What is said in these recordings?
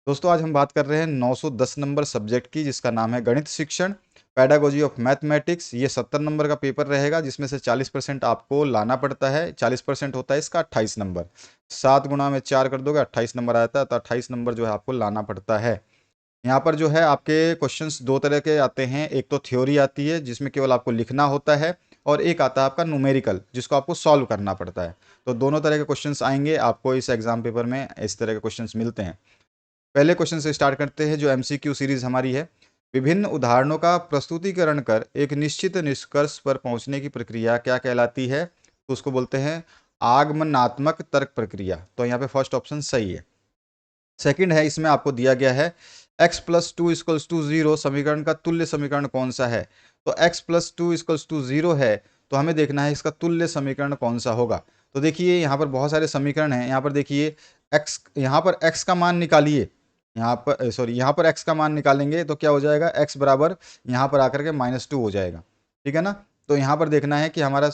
दोस्तों आज हम बात कर रहे हैं 910 नंबर सब्जेक्ट की, जिसका नाम है गणित शिक्षण, पैडागोजी ऑफ मैथमेटिक्स। ये 70 नंबर का पेपर रहेगा, जिसमें से 40% आपको लाना पड़ता है। 40% होता है इसका 28 नंबर। 7 गुणा में 4 कर दोगे 28 नंबर आता है, तो 28 नंबर जो है आपको लाना पड़ता है। यहाँ पर जो है आपके क्वेश्चंस दो तरह के आते हैं। एक तो थ्योरी आती है जिसमें केवल आपको लिखना होता है, और एक आता है आपका न्यूमेरिकल जिसको आपको सॉल्व करना पड़ता है। तो दोनों तरह के क्वेश्चंस आएंगे आपको इस एग्जाम पेपर में, इस तरह के क्वेश्चंस मिलते हैं। पहले क्वेश्चन से स्टार्ट करते हैं जो एमसीक्यू सीरीज हमारी है। विभिन्न उदाहरणों का प्रस्तुतिकरण कर एक निश्चित निष्कर्ष पर पहुंचने की प्रक्रिया क्या कहलाती है? तो उसको बोलते हैं आगमनात्मक तर्क प्रक्रिया। तो यहाँ पे फर्स्ट ऑप्शन सही है। सेकंड है, इसमें आपको दिया गया है x plus two equals to zero समीकरण का तुल्य समीकरण कौन सा है? तो x plus two equals to zero है, तो हमें देखना है इसका तुल्य समीकरण कौन सा होगा। तो देखिए यहाँ पर बहुत सारे समीकरण हैं। यहाँ पर देखिए x, यहाँ पर x का मान निकालिए। यहाँ पर सॉरी, यहाँ पर x का मान निकालेंगे तो क्या हो जाएगा, x बराबर यहाँ पर आकर के -2 हो जाएगा। ठीक है ना। तो यहाँ पर देखना है कि हमारा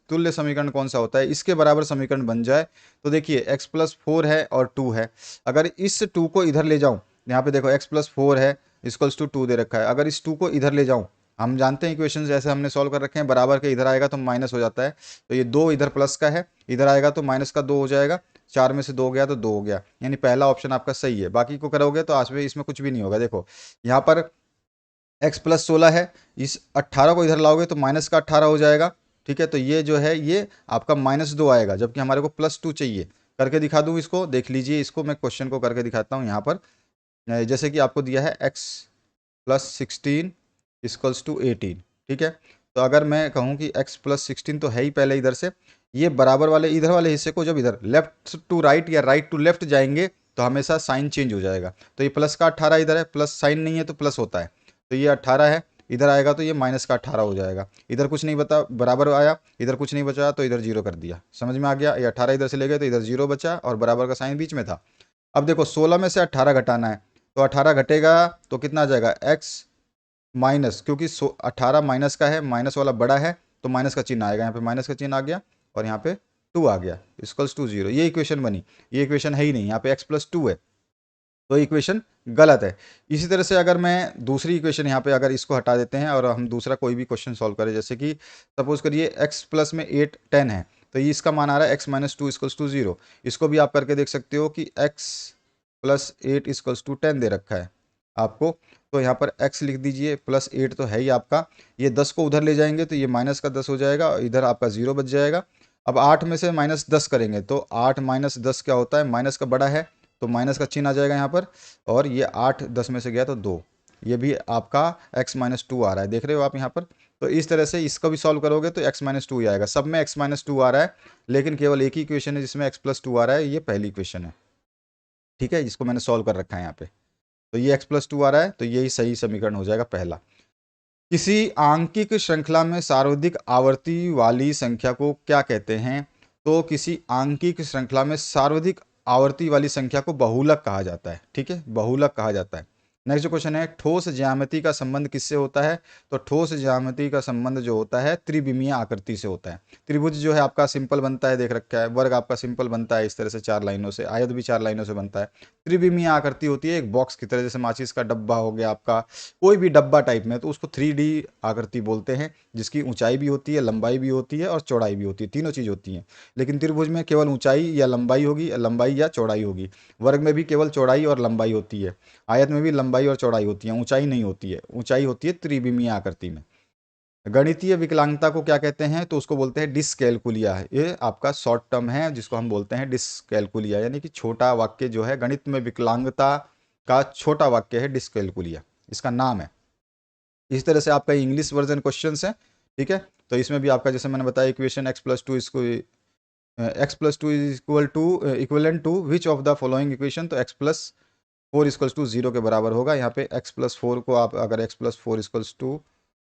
तुल्य समीकरण कौन सा होता है, इसके बराबर समीकरण बन जाए। तो देखिए x प्लस 4 है और 2 है। अगर इस 2 को इधर ले जाऊं, यहाँ पे देखो x प्लस 4 है इक्वल्स टू 2 दे रखा है। अगर इस 2 को इधर ले जाऊं, हम जानते हैं इक्वेशन जैसे हमने सॉल्व कर रखे हैं, बराबर के इधर आएगा तो माइनस हो जाता है। तो ये 2 इधर प्लस का है, इधर आएगा तो माइनस का 2 हो जाएगा। 4 में से 2 गया तो 2 हो गया, यानी पहला ऑप्शन आपका सही है। बाकी को करोगे तो आज में इसमें कुछ भी नहीं होगा। देखो यहाँ पर x प्लस 16 है, इस 18 को इधर लाओगे तो माइनस का 18 हो जाएगा। ठीक है, तो ये जो है ये आपका -2 आएगा, जबकि हमारे को +2 चाहिए। करके दिखा दूँ इसको, देख लीजिए इसको, मैं क्वेश्चन को करके दिखाता हूँ। यहाँ पर जैसे कि आपको दिया है x प्लस 16 इक्वल्स टू 18। ठीक है, तो अगर मैं कहूँ कि x प्लस 16 तो है ही पहले इधर से, ये बराबर वाले इधर वाले हिस्से को जब इधर लेफ्ट टू राइट या राइट टू लेफ्ट जाएंगे तो हमेशा साइन चेंज हो जाएगा। तो ये प्लस का 18 इधर है, प्लस साइन नहीं है तो प्लस होता है। तो ये 18 है, इधर आएगा तो ये माइनस का 18 हो जाएगा। इधर कुछ नहीं बता, बराबर आया, इधर कुछ नहीं बचा तो इधर जीरो कर दिया। समझ में आ गया? ये 18 इधर से ले गए तो इधर जीरो बचा और बराबर का साइन बीच में था। अब देखो 16 में से 18 घटाना है, तो 18 घटेगा तो कितना आ जाएगा, x माइनस, क्योंकि 18 माइनस का है, माइनस वाला बड़ा है तो माइनस का चिन्ह आएगा। यहाँ पे माइनस का चिन्ह आ गया और यहाँ पे 2 आ गया इक्वल्स टू 0। ये इक्वेशन बनी। ये इक्वेशन है ही नहीं, यहाँ पे x प्लस 2 है, तो इक्वेशन गलत है। इसी तरह से अगर मैं दूसरी इक्वेशन यहाँ पे अगर इसको हटा देते हैं और हम दूसरा कोई भी क्वेश्चन सॉल्व करें, जैसे कि सपोज करिए x प्लस में 8 10 है, तो ये इसका मान आ रहा है x माइनस 2 इक्वल्स टू 0। इसको भी आप करके देख सकते हो कि x प्लस 8 इक्वल्स टू 10 दे रखा है आपको। तो यहाँ पर x लिख दीजिए, प्लस 8 तो है ही आपका। ये 10 को उधर ले जाएंगे तो ये माइनस का 10 हो जाएगा और इधर आपका 0 बच जाएगा। अब 8 में से -10 करेंगे तो 8 माइनस 10 क्या होता है, माइनस का बड़ा है तो माइनस का चिन्ह आ जाएगा यहाँ पर। और ये 8 10 में से गया तो 2, ये भी आपका x माइनस 2 आ रहा है, देख रहे हो आप यहाँ पर। तो इस तरह से इसको भी सॉल्व करोगे तो x माइनस 2 ही आएगा। सब में x माइनस 2 आ रहा है, लेकिन केवल एक ही इक्वेशन है जिसमें x प्लस 2 आ रहा है, ये पहली इक्वेशन है। ठीक है, जिसको मैंने सॉल्व कर रखा है यहाँ पे। तो ये x प्लस 2 आ रहा है, तो यही सही समीकरण हो जाएगा पहला। किसी आंकिक श्रृंखला में सर्वाधिक आवर्ती वाली संख्या को क्या कहते हैं? तो किसी आंकिक श्रृंखला में सर्वाधिक आवर्ती वाली संख्या को बहुलक कहा जाता है। ठीक है, बहुलक कहा जाता है। नेक्स्ट जो क्वेश्चन है, ठोस ज्यामिति का संबंध किससे होता है? तो ठोस ज्यामिति का संबंध जो होता है त्रिविमीय आकृति से होता है। त्रिभुज जो है आपका सिंपल बनता है, देख रखा है। वर्ग आपका सिंपल बनता है इस तरह से 4 लाइनों से, आयत भी 4 लाइनों से बनता है। त्रिविमीय आकृति होती है एक बॉक्स की तरह, जैसे माचिस का डब्बा हो गया आपका, कोई भी डब्बा टाइप में, तो उसको 3D आकृति बोलते हैं, जिसकी ऊंचाई भी होती है, लंबाई भी होती है और चौड़ाई भी होती है, तीनों चीज़ होती हैं। लेकिन त्रिभुज में केवल ऊंचाई या लंबाई होगी, लंबाई या चौड़ाई होगी। वर्ग में भी केवल चौड़ाई और लंबाई होती है। आयत में भी लंबाई और चौड़ाई होती है, ऊंचाई नहीं होती है। ऊंचाई होती है त्रिविमीय आकृति में। गणितीय विकलांगता को क्या कहते हैं? तो उसको बोलते हैं डिसकैलकुलिया। ये आपका शॉर्ट टर्म है जिसको हम बोलते हैं डिसकैलकुलिया, यानी कि छोटा वाक्य जो है गणित में विकलांगता का छोटा वाक्य है डिसकैलकुलिया, इसका नाम है। इस तरह से आपका इंग्लिश वर्जन क्वेश्चन है। ठीक है, तो इसमें भी आपका जैसे मैंने बताया इक्वेशन x प्लस 2 इसको x plus 2 is equal to equivalent to which of the following equation, तो x प्लस 4 इक्वल्स टू 0 के बराबर होगा। यहाँ पे x प्लस 4 को आप अगर x प्लस 4 इक्वल्स टू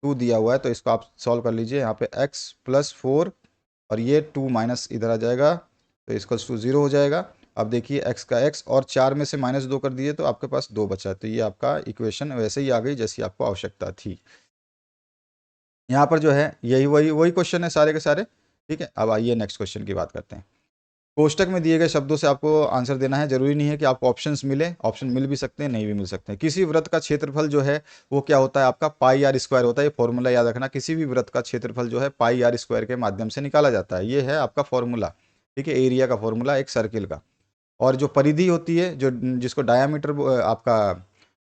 2 दिया हुआ है तो इसको आप सॉल्व कर लीजिए। यहाँ पे x प्लस 4 और ये 2 माइनस इधर आ जाएगा तो इक्वल्स टू 0 हो जाएगा। अब देखिए x का x और 4 में से -2 कर दिए तो आपके पास 2 बचा, तो ये आपका इक्वेशन वैसे ही आ गई जैसी आपको आवश्यकता थी। यहाँ पर जो है यही वही वही क्वेश्चन है सारे के सारे। ठीक है, अब आइए नेक्स्ट क्वेश्चन की बात करते हैं। कोष्टक में दिए गए शब्दों से आपको आंसर देना है। जरूरी नहीं है कि आपको ऑप्शंस मिले, ऑप्शन मिल भी सकते हैं, नहीं भी मिल सकते हैं। किसी वृत्त का क्षेत्रफल जो है वो क्या होता है आपका पाई आर स्क्वायर होता है। ये फॉर्मूला याद रखना, किसी भी वृत्त का क्षेत्रफल जो है पाई आर स्क्वायर के माध्यम से निकाला जाता है। ये है आपका फॉर्मूला, ठीक है, एरिया का फॉर्मूला एक सर्किल का। और जो परिधि होती है, जो जिसको डायामीटर आपका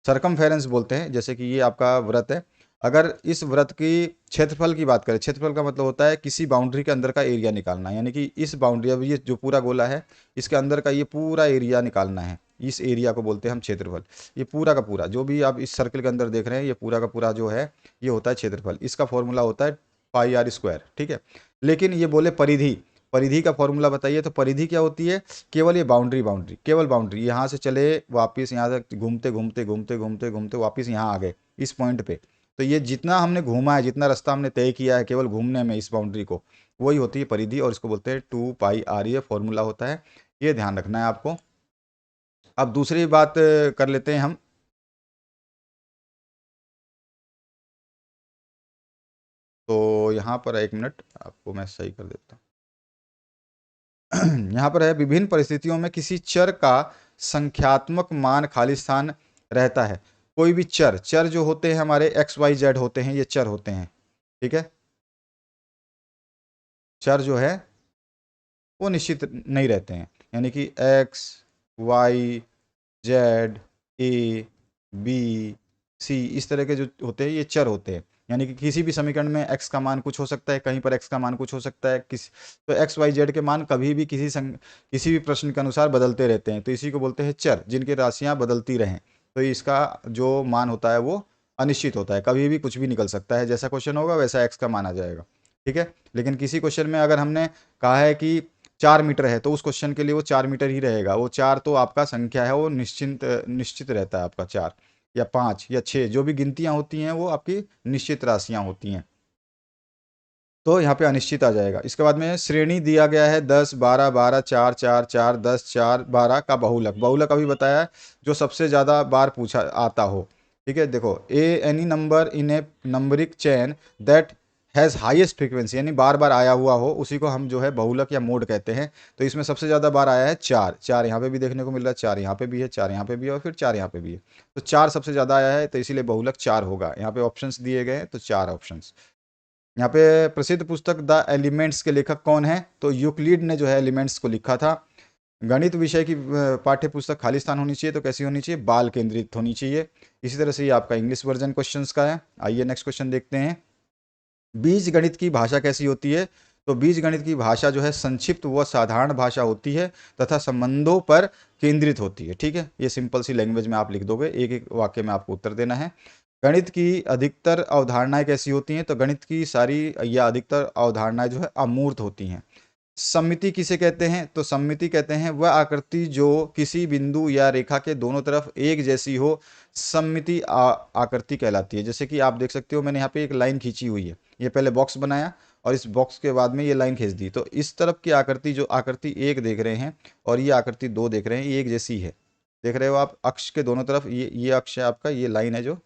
सरकमफेरेंस बोलते हैं, जैसे कि ये आपका वृत्त है, अगर इस वृत्त की क्षेत्रफल की बात करें, क्षेत्रफल का मतलब होता है किसी बाउंड्री के अंदर का एरिया निकालना, यानी कि इस बाउंड्री, अब ये जो पूरा गोला है इसके अंदर का ये पूरा एरिया निकालना है, इस एरिया को बोलते हैं हम क्षेत्रफल। ये पूरा का पूरा जो भी आप इस सर्कल के अंदर देख रहे हैं, ये पूरा का पूरा जो है ये होता है क्षेत्रफल। इसका फॉर्मूला होता है पाई आर स्क्वायर, ठीक है। लेकिन ये बोले परिधि, परिधि का फॉर्मूला बताइए, तो परिधि क्या होती है? केवल ये बाउंड्री, बाउंड्री, केवल बाउंड्री, यहाँ से चले वापस यहाँ तक घूमते घूमते घूमते घूमते घूमते वापस यहाँ आ गए इस पॉइंट पे, तो ये जितना हमने घूमा है, जितना रास्ता हमने तय किया है केवल घूमने में इस बाउंड्री को, वही होती है परिधि, और इसको बोलते हैं 2 पाई आर, ये फॉर्मूला होता है, ये ध्यान रखना है आपको। अब दूसरी बात कर लेते हैं हम। तो यहाँ पर 1 मिनट, आपको मैं सही कर देता हूँ। यहाँ पर है, विभिन्न परिस्थितियों में किसी चर का संख्यात्मक मान खाली स्थान रहता है। कोई भी चर, चर जो होते हैं हमारे एक्स वाई जेड होते हैं, ये चर होते हैं, ठीक है। चर जो है वो निश्चित नहीं रहते हैं, यानी कि X Y Z A B C इस तरह के जो होते हैं ये चर होते हैं। यानी कि किसी भी समीकरण में x का मान कुछ हो सकता है, कहीं पर x का मान कुछ हो सकता है, किस तो एक्स वाई जेड के मान कभी भी किसी भी प्रश्न के अनुसार बदलते रहते हैं, तो इसी को बोलते हैं चर, जिनकी राशियां बदलती रहें। तो इसका जो मान होता है वो अनिश्चित होता है, कभी भी कुछ भी निकल सकता है, जैसा क्वेश्चन होगा वैसा x का मान आ जाएगा, ठीक है। लेकिन किसी क्वेश्चन में अगर हमने कहा है कि 4 मीटर है, तो उस क्वेश्चन के लिए वो 4 मीटर ही रहेगा। वो 4 तो आपका संख्या है, वो निश्चित रहता है आपका 4 या 5 या 6, जो भी गिनतियां होती हैं वो आपकी निश्चित राशियां होती हैं। तो यहाँ पे अनिश्चित आ जाएगा। इसके बाद में श्रेणी दिया गया है 10 12 12 4 4 4 10 4 12 का बहुलक। बहुलक अभी बताया है, जो सबसे ज़्यादा बार पूछा आता हो, ठीक है। देखो, any number in A numeric chain that has highest frequency, यानी बार बार आया हुआ हो, उसी को हम जो है बहुलक या मोड कहते हैं। तो इसमें सबसे ज़्यादा बार आया है 4, 4 यहाँ पे भी देखने को मिल रहा है, 4 यहाँ पे भी है, 4 यहाँ पे भी है, और फिर 4 यहाँ पे भी है। तो 4 सबसे ज़्यादा आया है, तो इसीलिए बहुलक 4 होगा। यहाँ पे ऑप्शंस दिए गए हैं, तो 4 ऑप्शंस। यहाँ पे प्रसिद्ध पुस्तक द एलिमेंट्स के लेखक कौन है? तो यूक्लिड ने जो है एलिमेंट्स को लिखा था। गणित विषय की पाठ्य पुस्तक खालिस्तान होनी चाहिए, तो कैसी होनी चाहिए? बाल केंद्रित होनी चाहिए। इसी तरह से ये आपका इंग्लिश वर्जन क्वेश्चंस का है। आइए नेक्स्ट क्वेश्चन देखते हैं। बीज गणित की भाषा कैसी होती है? तो बीज गणित की भाषा जो है संक्षिप्त व साधारण भाषा होती है तथा संबंधों पर केंद्रित होती है, ठीक है। ये सिंपल सी लैंग्वेज में आप लिख दोगे, एक एक वाक्य में आपको उत्तर देना है। गणित की अधिकतर अवधारणाएं कैसी होती हैं? तो गणित की सारी या अधिकतर अवधारणाएं जो है अमूर्त होती हैं। सममिति किसे कहते हैं? तो सममिति कहते हैं वह आकृति जो किसी बिंदु या रेखा के दोनों तरफ एक जैसी हो, सममिति आकृति कहलाती है। जैसे कि आप देख सकते हो, मैंने यहाँ पे एक लाइन खींची हुई है, ये पहले बॉक्स बनाया और इस बॉक्स के बाद में ये लाइन खींच दी, तो इस तरफ की आकृति, जो आकृति 1 देख रहे हैं और ये आकृति 2 देख रहे हैं, ये एक जैसी है। देख रहे हो आप, अक्ष के दोनों तरफ ये अक्ष है आपका, ये लाइन है, जो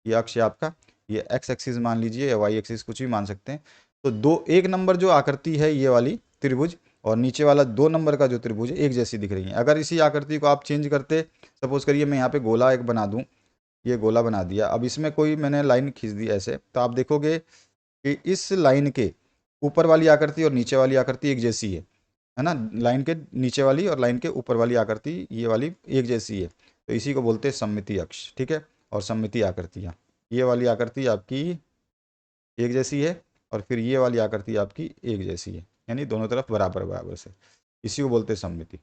ये अक्ष है आपका, ये एक्स एक्सिस मान लीजिए या वाई एक्सिस, कुछ भी मान सकते हैं। तो दो, 1 नंबर जो आकृति है ये वाली त्रिभुज, और नीचे वाला 2 नंबर का जो त्रिभुज है, एक जैसी दिख रही है। अगर इसी आकृति को आप चेंज करते, सपोज करिए मैं यहाँ पे गोला एक बना दूँ, ये गोला बना दिया, अब इसमें कोई मैंने लाइन खींच दी ऐसे, तो आप देखोगे कि इस लाइन के ऊपर वाली आकृति और नीचे वाली आकृति एक जैसी है ना। लाइन के नीचे वाली और लाइन के ऊपर वाली आकृति ये वाली एक जैसी है, तो इसी को बोलते हैं सममिति अक्ष, ठीक है। और सममिति आकृतियाँ, ये वाली आकृति आपकी एक जैसी है और फिर ये वाली आकृति आपकी एक जैसी है, यानी दोनों तरफ बराबर बराबर से, इसी को बोलते हैं सममिति।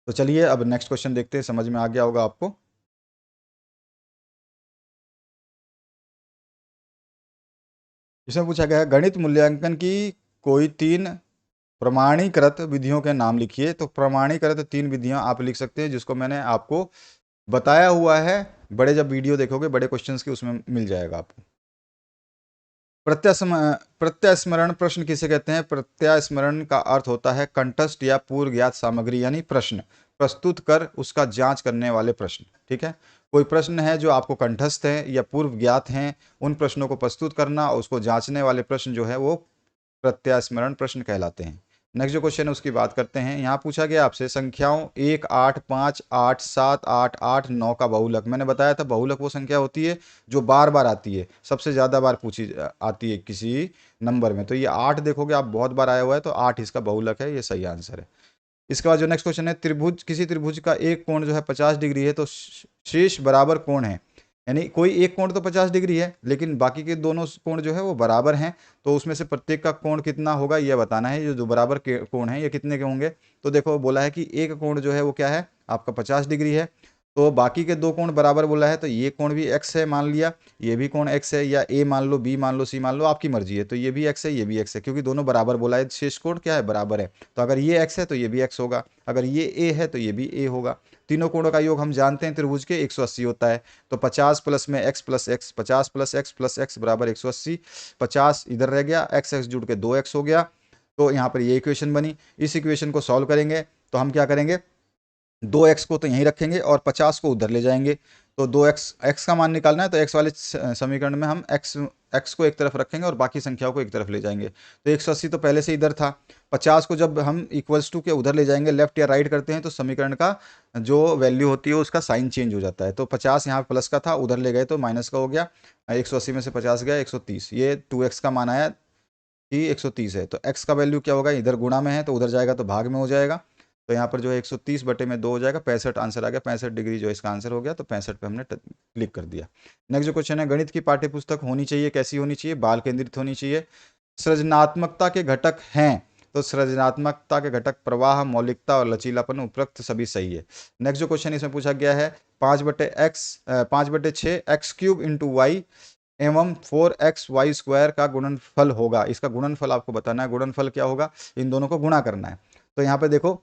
तो चलिए अब नेक्स्ट क्वेश्चन देखते हैं, समझ में आ गया होगा आपको। इसमें पूछा गया है गणित मूल्यांकन की कोई 3 प्रमाणीकृत विधियों के नाम लिखिए। तो प्रमाणीकृत 3 विधियां आप लिख सकते हैं, जिसको मैंने आपको बताया हुआ है। बड़े जब वीडियो देखोगे बड़े क्वेश्चंस की, उसमें मिल जाएगा आपको। प्रत्यास्मरण प्रश्न किसे कहते हैं? प्रत्यास्मरण का अर्थ होता है कंठस्थ या पूर्व ज्ञात सामग्री, यानी प्रश्न प्रस्तुत कर उसका जांच करने वाले प्रश्न, ठीक है। कोई प्रश्न है जो आपको कंठस्थ है या पूर्व ज्ञात हैं, उन प्रश्नों को प्रस्तुत करना और उसको जांचने वाले प्रश्न जो है वो प्रत्यास्मरण प्रश्न कहलाते हैं। नेक्स्ट जो क्वेश्चन है उसकी बात करते हैं। यहाँ पूछा गया आपसे संख्याओं 1, 8, 5, 8, 7, 8, 8, 9 का बहुलक। मैंने बताया था बहुलक वो संख्या होती है जो बार बार आती है, सबसे ज़्यादा बार पूछी आती है किसी नंबर में। तो ये 8 देखोगे आप बहुत बार आया हुआ है, तो 8 इसका बहुलक है, ये सही आंसर है। इसके बाद जो नेक्स्ट क्वेश्चन है, त्रिभुज, किसी त्रिभुज का एक कोण जो है 50 डिग्री है तो शेष बराबर कोण है। यानी कोई एक कोण तो 50 डिग्री है, लेकिन बाकी के दोनों कोण जो है वो बराबर हैं, तो उसमें से प्रत्येक का कोण कितना होगा ये बताना है। ये जो बराबर के कोण है ये कितने के होंगे, तो देखो बोला है कि एक कोण जो है वो क्या है आपका 50 डिग्री है, तो बाकी के दो कोण बराबर बोला है, तो ये कोण भी x है मान लिया, ये भी कोण x है, या a मान लो, b मान लो, c मान लो, आपकी मर्जी है। तो ये भी x है, ये भी x है, क्योंकि दोनों बराबर बोला है, शेष कोण क्या है बराबर है। तो अगर ये x है तो ये भी x होगा, अगर ये a है तो ये भी a होगा। तीनों कोणों का योग हम जानते हैं त्रिभुज के 180 होता है, तो 50 प्लस में x plus x, 50 plus x plus x बराबर 180। 50 इधर रह गया, x x जुड़ के 2x हो गया, तो यहाँ पर ये इक्वेशन बनी। इस इक्वेशन को सॉल्व करेंगे तो हम क्या करेंगे, 2x को तो यहीं रखेंगे और 50 को उधर ले जाएंगे। तो 2x का मान निकालना है, तो x वाले समीकरण में हम x को एक तरफ रखेंगे और बाकी संख्याओं को एक तरफ ले जाएंगे। तो 180 तो पहले से इधर था, 50 को जब हम इक्वल्स टू के उधर ले जाएंगे, लेफ्ट या राइट करते हैं, तो समीकरण का जो वैल्यू होती है उसका साइन चेंज हो जाता है। तो 50 यहाँ प्लस का था, उधर ले गए तो माइनस का हो गया, 180 में से 50 गया 130, ये 2x का मान आया कि 130 है। तो x का वैल्यू क्या होगा, इधर गुणा में है तो उधर जाएगा तो भाग में हो जाएगा, तो यहाँ पर जो है 130 बटे में 2 हो जाएगा, 65 आंसर आ गया, 65 डिग्री जो इसका आंसर हो गया, तो 65 पे हमने क्लिक कर दिया। नेक्स्ट जो क्वेश्चन है, गणित की पाठ्यपुस्तक होनी चाहिए, कैसी होनी चाहिए, बाल केंद्रित होनी चाहिए, सृजनात्मकता के घटक हैं, तो सृजनात्मकता के घटक प्रवाह, मौलिकता और लचीलापन, उपरोक्त सभी सही है। नेक्स्ट जो क्वेश्चन इसमें पूछा गया है, 5/6 एक्स क्यूब इंटू वाई एवं 4x वाई स्क्वायर का गुणनफल होगा। इसका गुणनफल आपको बताना है, गुणनफल क्या होगा, इन दोनों को गुणा करना है। तो यहाँ पे देखो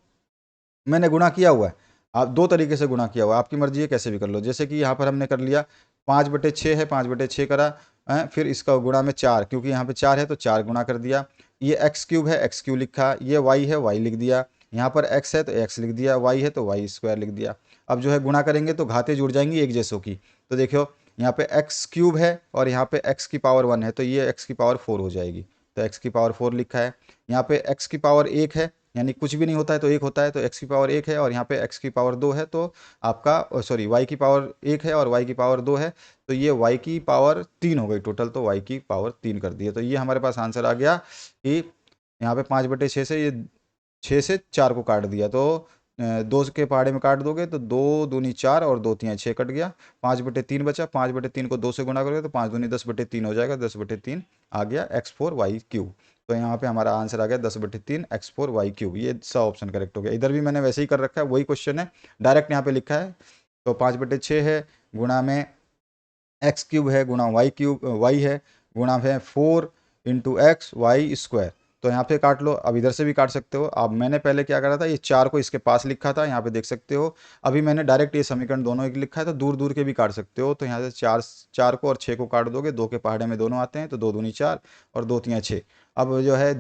मैंने गुणा किया हुआ है, आप दो तरीके से गुणा किया हुआ है, आपकी मर्जी है कैसे भी कर लो। जैसे कि यहाँ पर हमने कर लिया 5/6 है, 5/6 करा फिर इसका गुणा में 4, क्योंकि यहाँ पे 4 है तो 4 गुणा कर दिया। ये एक्स क्यूब है, एक्स क्यूब लिखा, ये वाई है, वाई लिख दिया, यहाँ पर एक्स है तो एक्स लिख दिया, वाई है तो वाई स्क्वायर लिख दिया। अब जो है गुणा करेंगे तो घातें जुड़ जाएंगी एक जैसों की, तो देखो यहाँ पे एक्स क्यूब है और यहाँ पे एक्स की पावर 1 है, तो ये एक्स की पावर 4 हो जाएगी, तो एक्स की पावर 4 लिखा है। यहाँ पे एक्स की पावर 1 है, यानी कुछ भी नहीं होता है तो 1 होता है, तो एक्स की पावर 1 है, और यहाँ पे एक्स की पावर 2 है, तो आपका सॉरी वाई की पावर 1 है और वाई की पावर 2 है, तो ये वाई की पावर 3 हो गई टोटल, तो वाई की पावर 3 कर दी है। तो ये हमारे पास आंसर आ गया कि यहाँ पे 5/6 से ये 6 से 4 को काट दिया, तो 2 के पहाड़े में काट दोगे तो 2 दूनी 4 और 2 तियाँ 6 कट गया, 5/3 बचा, 5/3 को 2 से गुणा करोगे तो 5 दूनी 10/3 हो जाएगा, 10/3 आ गया x4 वाई क्यूब। तो यहाँ पे हमारा आंसर आ गया 10/3 x4 वाई क्यूब, ये सा ऑप्शन करेक्ट हो गया। इधर भी मैंने वैसे ही कर रखा है, वही क्वेश्चन है, डायरेक्ट यहाँ पे लिखा है। तो 5/6 है, गुणा में एक्स क्यूब है, गुणा वाई क्यूब वाई है, गुणा है 4 इंटू एक्स वाई स्क्वायर। तो यहाँ पे काट लो, अब इधर से भी काट सकते हो। अब मैंने पहले क्या करा था, ये 4 को इसके पास लिखा था, यहाँ पे देख सकते हो। अभी मैंने डायरेक्ट ये समीकरण दोनों एक लिखा है, तो दूर दूर के भी काट सकते हो। तो यहाँ से 4 को और 6 को काट दोगे, 2 के पहाड़े में दोनों आते हैं, तो 2 दूनी 4 और 2 तियाँ 6। अब जो है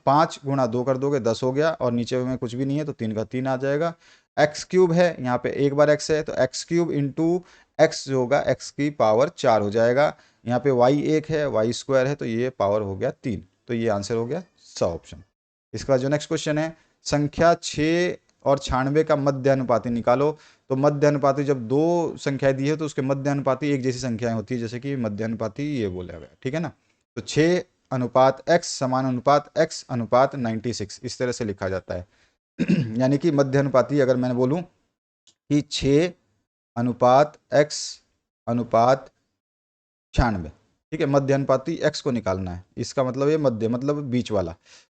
5 गुणा 2 कर दोगे 10 हो गया, और नीचे में कुछ भी नहीं है तो 3 का 3 आ जाएगा। एक्स क्यूब है, यहाँ पे एक बार एक्स है, तो एक्स क्यूब इंटू एक्स जो होगा एक्स की पावर 4 हो जाएगा। यहाँ पे वाई 1 है, वाई स्क्वायर है, तो ये पावर हो गया 3, तो ये आंसर हो गया सा ऑप्शन। इसका जो नेक्स्ट क्वेश्चन है, संख्या 6 और 96 का मध्य अनुपाती निकालो। तो मध्य अनुपाती जब दो संख्याएं दी है तो उसके मध्य अनुपाती एक जैसी संख्याएं होती है, जैसे कि मध्य अनुपाती ये बोला गया, ठीक है ना। तो 6:x समान अनुपात x अनुपात 96, इस तरह से लिखा जाता है। यानी कि मध्य अनुपाती अगर मैंने बोलूं कि 6 अनुपात x अनुपात 96, ठीक है, मध्य अनुपाती x को निकालना है, इसका मतलब ये मध्य मतलब बीच वाला।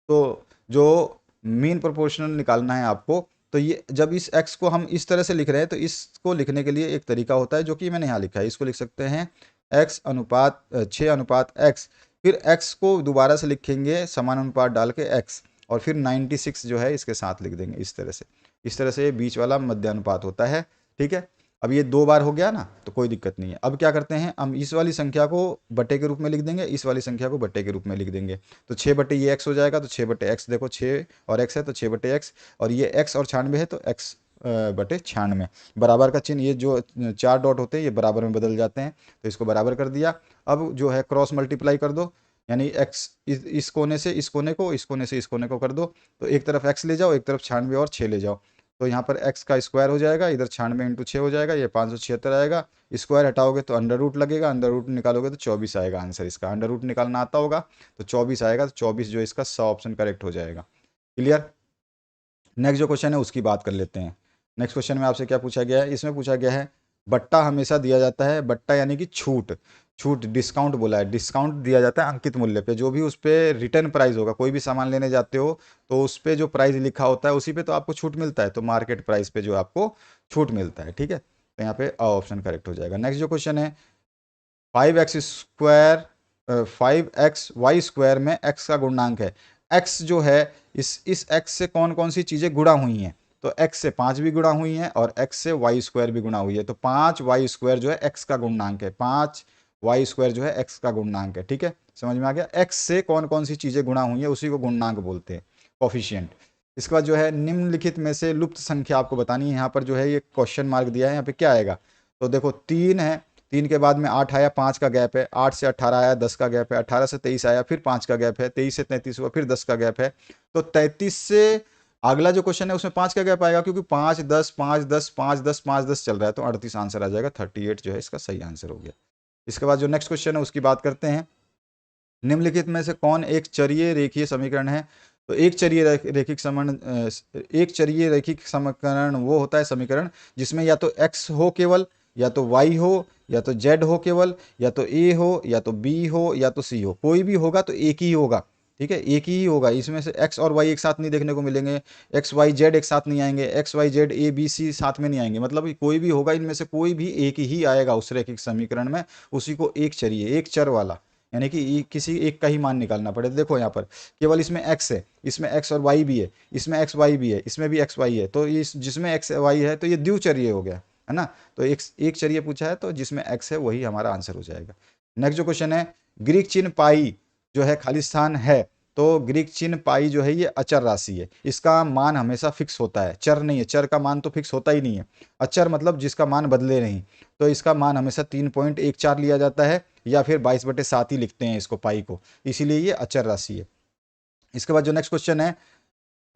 तो जो मीन प्रोपोर्शनल निकालना है आपको, तो ये जब इस x को हम इस तरह से लिख रहे हैं, तो इसको लिखने के लिए एक तरीका होता है जो कि मैंने यहाँ लिखा है। इसको लिख सकते हैं 6:x, फिर x को दोबारा से लिखेंगे समान अनुपात डाल के x, और फिर 96 जो है इसके साथ लिख देंगे इस तरह से। इस तरह से ये बीच वाला मध्य अनुपात होता है, ठीक है। अब ये 2 बार हो गया ना, तो कोई दिक्कत नहीं है। अब क्या करते हैं, हम इस वाली संख्या को बट्टे के रूप में लिख देंगे, इस वाली संख्या को बट्टे के रूप में लिख देंगे। तो 6 बट्टे ये x हो जाएगा, तो 6/x, देखो 6 और x है तो 6/x, और ये x और 96 है तो x बटे 96, बराबर का चिन्ह, ये जो 4 डॉट होते हैं ये बराबर में बदल जाते हैं, तो इसको बराबर कर दिया। अब जो है क्रॉस मल्टीप्लाई कर दो, यानी x इस कोने से इस कोने को, इस कोने से इस कोने को कर दो, तो एक तरफ x ले जाओ, एक तरफ 96 और 6 ले जाओ, तो यहाँ पर x का स्क्वायर हो जाएगा, इधर 96 इंटू 6 हो जाएगा, ये 576 आएगा। स्क्वायर हटाओगे तो अंडर रूट लगेगा, अंडर रूट निकालोगे तो 24 आएगा आंसर इसका। अंडर रूट निकालना आता होगा तो 24 आएगा, तो 24 जो इसका 100 ऑप्शन करेक्ट हो जाएगा। क्लियर। नेक्स्ट जो क्वेश्चन है उसकी बात कर लेते हैं। नेक्स्ट क्वेश्चन में आपसे क्या पूछा गया है, इसमें पूछा गया है बट्टा हमेशा दिया जाता है, बट्टा यानी कि छूट, छूट डिस्काउंट बोला है, डिस्काउंट दिया जाता है अंकित मूल्य पे, जो भी उस पर रिटर्न प्राइस होगा, कोई भी सामान लेने जाते हो तो उस पर जो प्राइस लिखा होता है उसी पे तो आपको छूट मिलता है, तो मार्केट प्राइस पे जो आपको छूट मिलता है। ठीक है, तो यहाँ पे ऑप्शन करेक्ट हो जाएगा। नेक्स्ट जो क्वेश्चन है 5x में x का गुणनांक है। x जो है इस x से कौन कौन सी चीज़ें गुणा हुई हैं, तो x से 5 भी गुणा हुई हैं और x से y² भी गुणा हुई है, तो 5y² जो है x का गुणनांक है, 5y² जो है x का गुणनांक है। ठीक है, समझ में आ गया। x से कौन कौन सी चीज़ें गुणा हुई है उसी को गुणनांक बोलते हैं, कोफिशिएंट। इसके बाद जो है निम्नलिखित में से लुप्त संख्या आपको बतानी है। यहाँ पर जो है ये क्वेश्चन मार्क दिया है, यहाँ पे क्या आएगा, तो देखो 3 है, 3 के बाद में 8 आया, 5 का गैप है, 8 से 18 आया, 10 का गैप है, 18 से 23 आया, फिर 5 का गैप है, 23 से 33 हुआ, फिर 10 का गैप है, तो 33 से अगला जो क्वेश्चन है उसमें 5 का गैप आएगा, क्योंकि 5 10 5 10 5 10 5 10 चल रहा है, तो 38 आंसर आ जाएगा, 38 जो है इसका सही आंसर हो गया। इसके बाद जो नेक्स्ट क्वेश्चन है उसकी बात करते हैं। निम्नलिखित में से कौन एक चरीय रेखीय समीकरण है, तो एक चरीय रैखिक समीकरण वो होता है समीकरण जिसमें या तो x हो केवल, या तो y हो, या तो z हो केवल, या तो a हो, या तो b हो, या तो c हो, कोई भी होगा तो एक ही होगा। ठीक है, एक ही होगा, इसमें से x और y एक साथ नहीं देखने को मिलेंगे, x y z एक साथ नहीं आएंगे, x y z a b c साथ में नहीं आएंगे, मतलब कोई भी होगा, इनमें से कोई भी एक ही आएगा उस रैखिक समीकरण में, उसी को एक चरीय, एक चर वाला, यानी कि किसी एक का ही मान निकालना पड़े। देखो यहाँ पर केवल इसमें x है, इसमें x और y भी है, इसमें x y भी है, इसमें भी x y है, तो इस जिसमें x y है तो ये द्विचरीय हो गया है ना, तो एक चरीय पूछा है तो जिसमें x है वही हमारा आंसर हो जाएगा। नेक्स्ट जो क्वेश्चन है ग्रीक चिन्ह पाई जो है खाली स्थान है, तो ग्रीक चिन्ह पाई जो है ये अचर राशि है, इसका मान हमेशा फिक्स होता है, चर नहीं है, चर का मान तो फिक्स होता ही नहीं है, अचर मतलब जिसका मान बदले नहीं, तो इसका मान हमेशा 3.14 लिया जाता है, या फिर 22/7 ही लिखते हैं इसको पाई को, इसीलिए ये अचर राशि है। इसके बाद जो नेक्स्ट क्वेश्चन है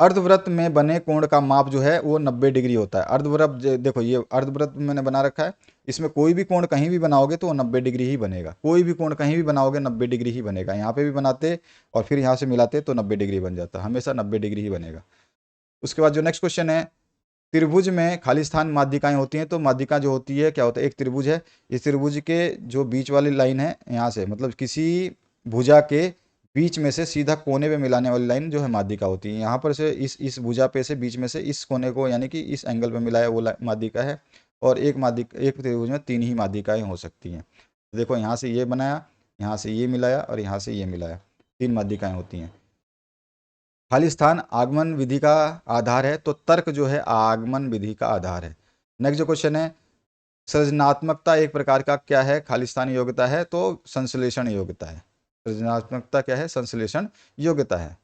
अर्धवृत्त में बने कोण का माप जो है वो 90 डिग्री होता है। अर्धवृत्त देखो ये अर्धवृत्त मैंने बना रखा है, इसमें कोई भी कोण कहीं भी बनाओगे तो वो 90 डिग्री ही बनेगा, कोई भी कोण कहीं भी बनाओगे 90 डिग्री ही बनेगा, यहाँ पे भी बनाते और फिर यहाँ से मिलाते तो 90 डिग्री बन जाता, हमेशा 90 डिग्री ही बनेगा। उसके बाद जो नेक्स्ट क्वेश्चन है त्रिभुज में खाली स्थान माध्यिकाएं होती हैं, तो माध्यिका जो होती है क्या होता है, एक त्रिभुज है, इस त्रिभुज के जो बीच वाली लाइन है यहाँ से, मतलब किसी भुजा के बीच में से सीधा कोने पे मिलाने वाली लाइन जो है माध्यिका होती है, यहाँ पर से इस भुजा पे से बीच में से इस कोने को यानी कि इस एंगल पे मिलाया वो माध्यिका है, और एक त्रिभुज में 3 ही माध्यिकाएं हो सकती हैं। देखो यहाँ से ये बनाया, यहाँ से ये मिलाया और यहाँ से ये मिलाया, 3 माध्यिकाएं होती हैं। खाली स्थान आगमन विधि का आधार है, तो तर्क जो है आगमन विधि का आधार है। नेक्स्ट जो क्वेश्चन है सृजनात्मकता एक प्रकार का क्या है, खाली स्थान योग्यता है, तो संश्लेषण योग्यता है। सृजनात्मकता क्या है, संश्लेषण योग्यता है।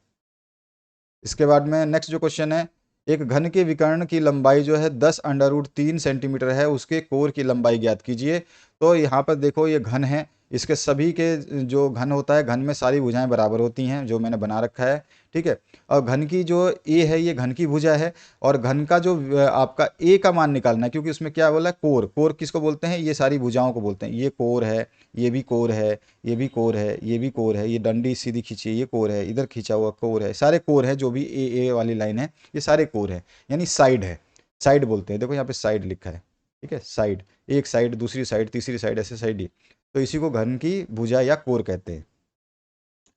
इसके बाद में नेक्स्ट जो क्वेश्चन है एक घन के विकर्ण की लंबाई जो है 10√3 सेंटीमीटर है, उसके कोर की लंबाई ज्ञात कीजिए। तो यहाँ पर देखो ये घन है, इसके सभी के जो घन होता है, घन में सारी भुजाएं बराबर होती हैं जो मैंने बना रखा है। ठीक है, और घन की जो ए है ये घन की भुजा है, और घन का जो आपका ए का मान निकालना है, क्योंकि उसमें क्या बोला है कोर, कोर किसको बोलते हैं, ये सारी भुजाओं को बोलते हैं, ये कोर है, ये भी कोर है, ये भी कोर है, ये भी कोर है, ये डंडी सीधी खींची ये कोर है, इधर खींचा हुआ कोर है, सारे कोर है, जो भी ए वाली लाइन है ये सारे कोर है, यानी साइड है, साइड बोलते हैं। देखो यहाँ पे साइड लिखा है, ठीक है, साइड, एक साइड, दूसरी साइड, तीसरी साइड, ऐसे साइड ही, तो इसी को घन की भुजा या कोर कहते हैं।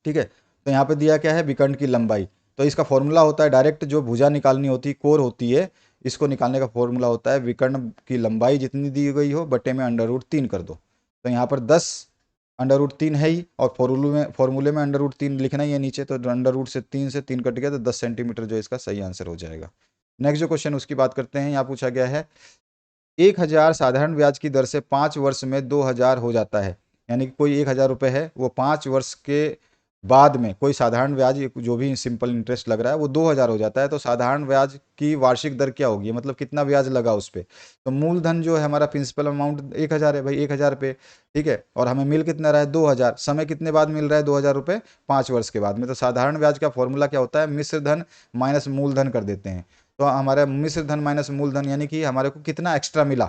ठीक है, तो यहाँ पे दिया क्या है विकर्ण की लंबाई, तो इसका फॉर्मूला होता है डायरेक्ट, जो भुजा निकालनी होती है कोर होती है, इसको निकालने का फॉर्मूला होता है विकर्ण की लंबाई जितनी दी गई हो बटे में √3 कर दो, तो यहाँ पर 10 √3 है ही, और फॉर्मूले में √3 लिखना ही है नीचे, तो √3 से 3 कट गया तो 10 सेंटीमीटर जो इसका सही आंसर हो जाएगा। नेक्स्ट जो क्वेश्चन उसकी बात करते हैं, यहाँ पूछा गया है 1000 साधारण ब्याज की दर से 5 वर्ष में 2000 हो जाता है, यानी कि कोई 1000 रुपये है वो 5 वर्ष के बाद में कोई साधारण ब्याज जो भी सिंपल इंटरेस्ट लग रहा है वो 2000 हो जाता है, तो साधारण ब्याज की वार्षिक दर क्या होगी, मतलब कितना ब्याज लगा उस पर। तो मूलधन जो है हमारा प्रिंसिपल अमाउंट 1000 है भाई, 1000 पे, ठीक है, और हमें मिल कितना रहा है 2000, समय कितने बाद मिल रहा है 2000 रुपये, 5 वर्ष के बाद में। तो साधारण ब्याज का फॉर्मूला क्या होता है, मिश्र धन माइनस मूलधन कर देते हैं। तो हमारा मिश्र धन माइनस मूलधन यानी कि हमारे को कितना एक्स्ट्रा मिला,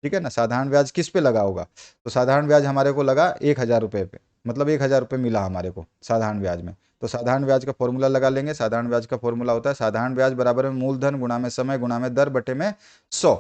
ठीक है ना। साधारण ब्याज किस पे लगा होगा, तो साधारण ब्याज हमारे को लगा 1000 रुपये पे, मतलब 1000 रुपये मिला हमारे को साधारण ब्याज में। तो साधारण ब्याज का फॉर्मूला लगा लेंगे। साधारण ब्याज का फॉर्मूला होता है साधारण ब्याज बराबर में मूलधन गुणा में समय गुणा में दर बटे में 100।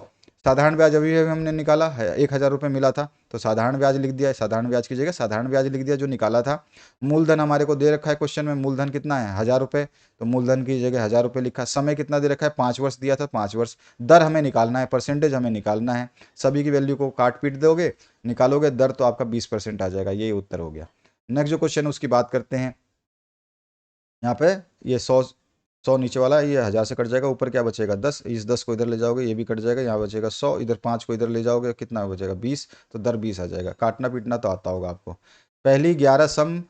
साधारण ब्याज अभी अभी हमने निकाला है, 1000 रुपये मिला था, तो साधारण ब्याज लिख दिया है, साधारण ब्याज की जगह साधारण ब्याज लिख दिया जो निकाला था। मूलधन हमारे को दे रखा है क्वेश्चन में, मूलधन कितना है 1000 रुपये, तो मूलधन की जगह 1000 रुपये लिखा। समय कितना दे रखा है 5 वर्ष दिया था, 5 वर्ष। दर हमें निकालना है, परसेंटेज हमें निकालना है। सभी की वैल्यू को काट पीट दोगे, निकालोगे दर, तो आपका 20% आ जाएगा। यही उत्तर हो गया। नेक्स्ट जो क्वेश्चन है उसकी बात करते हैं। यहाँ पे ये 100 नीचे वाला है, ये 1000 से कट जाएगा, ऊपर क्या बचेगा 10, इस 10 को इधर ले जाओगे ये भी कट जाएगा, यहाँ बचेगा 100, इधर 5 को इधर ले जाओगे कितना बचेगा 20, तो दर 20 आ जाएगा। काटना पीटना तो आता होगा आपको। पहली 11 सम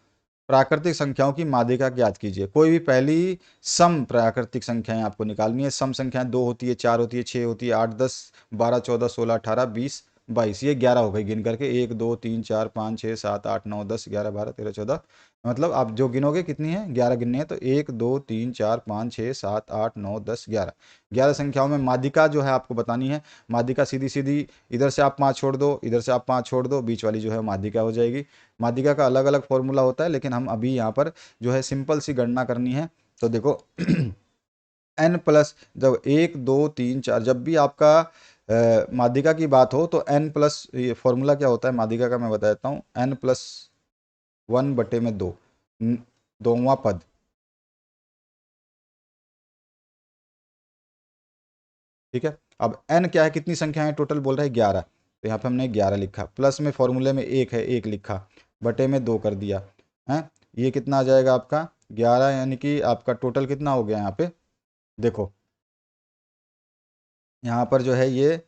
प्राकृतिक संख्याओं की माध्यिका ज्ञात कीजिए। कोई भी पहली सम प्राकृतिक संख्याएं आपको निकालनी है। सम संख्याएं 2 होती है, 4 होती है, 6 होती है, 8, 10, 12, 14, 16, 18, 20, 22, ये 11 हो गई गिन करके, 1, 2, 3, 4, 5, 6, 7, 8, 9, 10, 11, 12, 13, 14, मतलब आप जो गिनोगे कितनी है 11 गिननी है, तो 1, 2, 3, 4, 5, 6, 7, 8, 9, 10, 11, 11 संख्याओं में माध्यिका जो है आपको बतानी है। माध्यिका सीधी सीधी, इधर से आप 5 छोड़ दो, इधर से आप 5 छोड़ दो, बीच वाली जो है माध्यिका हो जाएगी। माध्यिका का अलग अलग फॉर्मूला होता है, लेकिन हम अभी यहाँ पर जो है सिंपल सी गणना करनी है। तो देखो n प्लस, जब 1, 2, 3, 4, जब भी आपका माध्यिका की बात हो तो n प्लस, ये फॉर्मूला क्या होता है माध्यिका का मैं बता देता हूँ, n+1/2, दोवां पद, ठीक है। अब n क्या है, कितनी संख्या है टोटल बोल रहा है 11, तो यहाँ पे हमने 11 लिखा, प्लस में फॉर्मूले में 1 है 1 लिखा, बटे में 2 कर दिया है। ये कितना आ जाएगा आपका 11, यानी कि आपका टोटल कितना हो गया यहाँ पे, देखो यहाँ पर जो है ये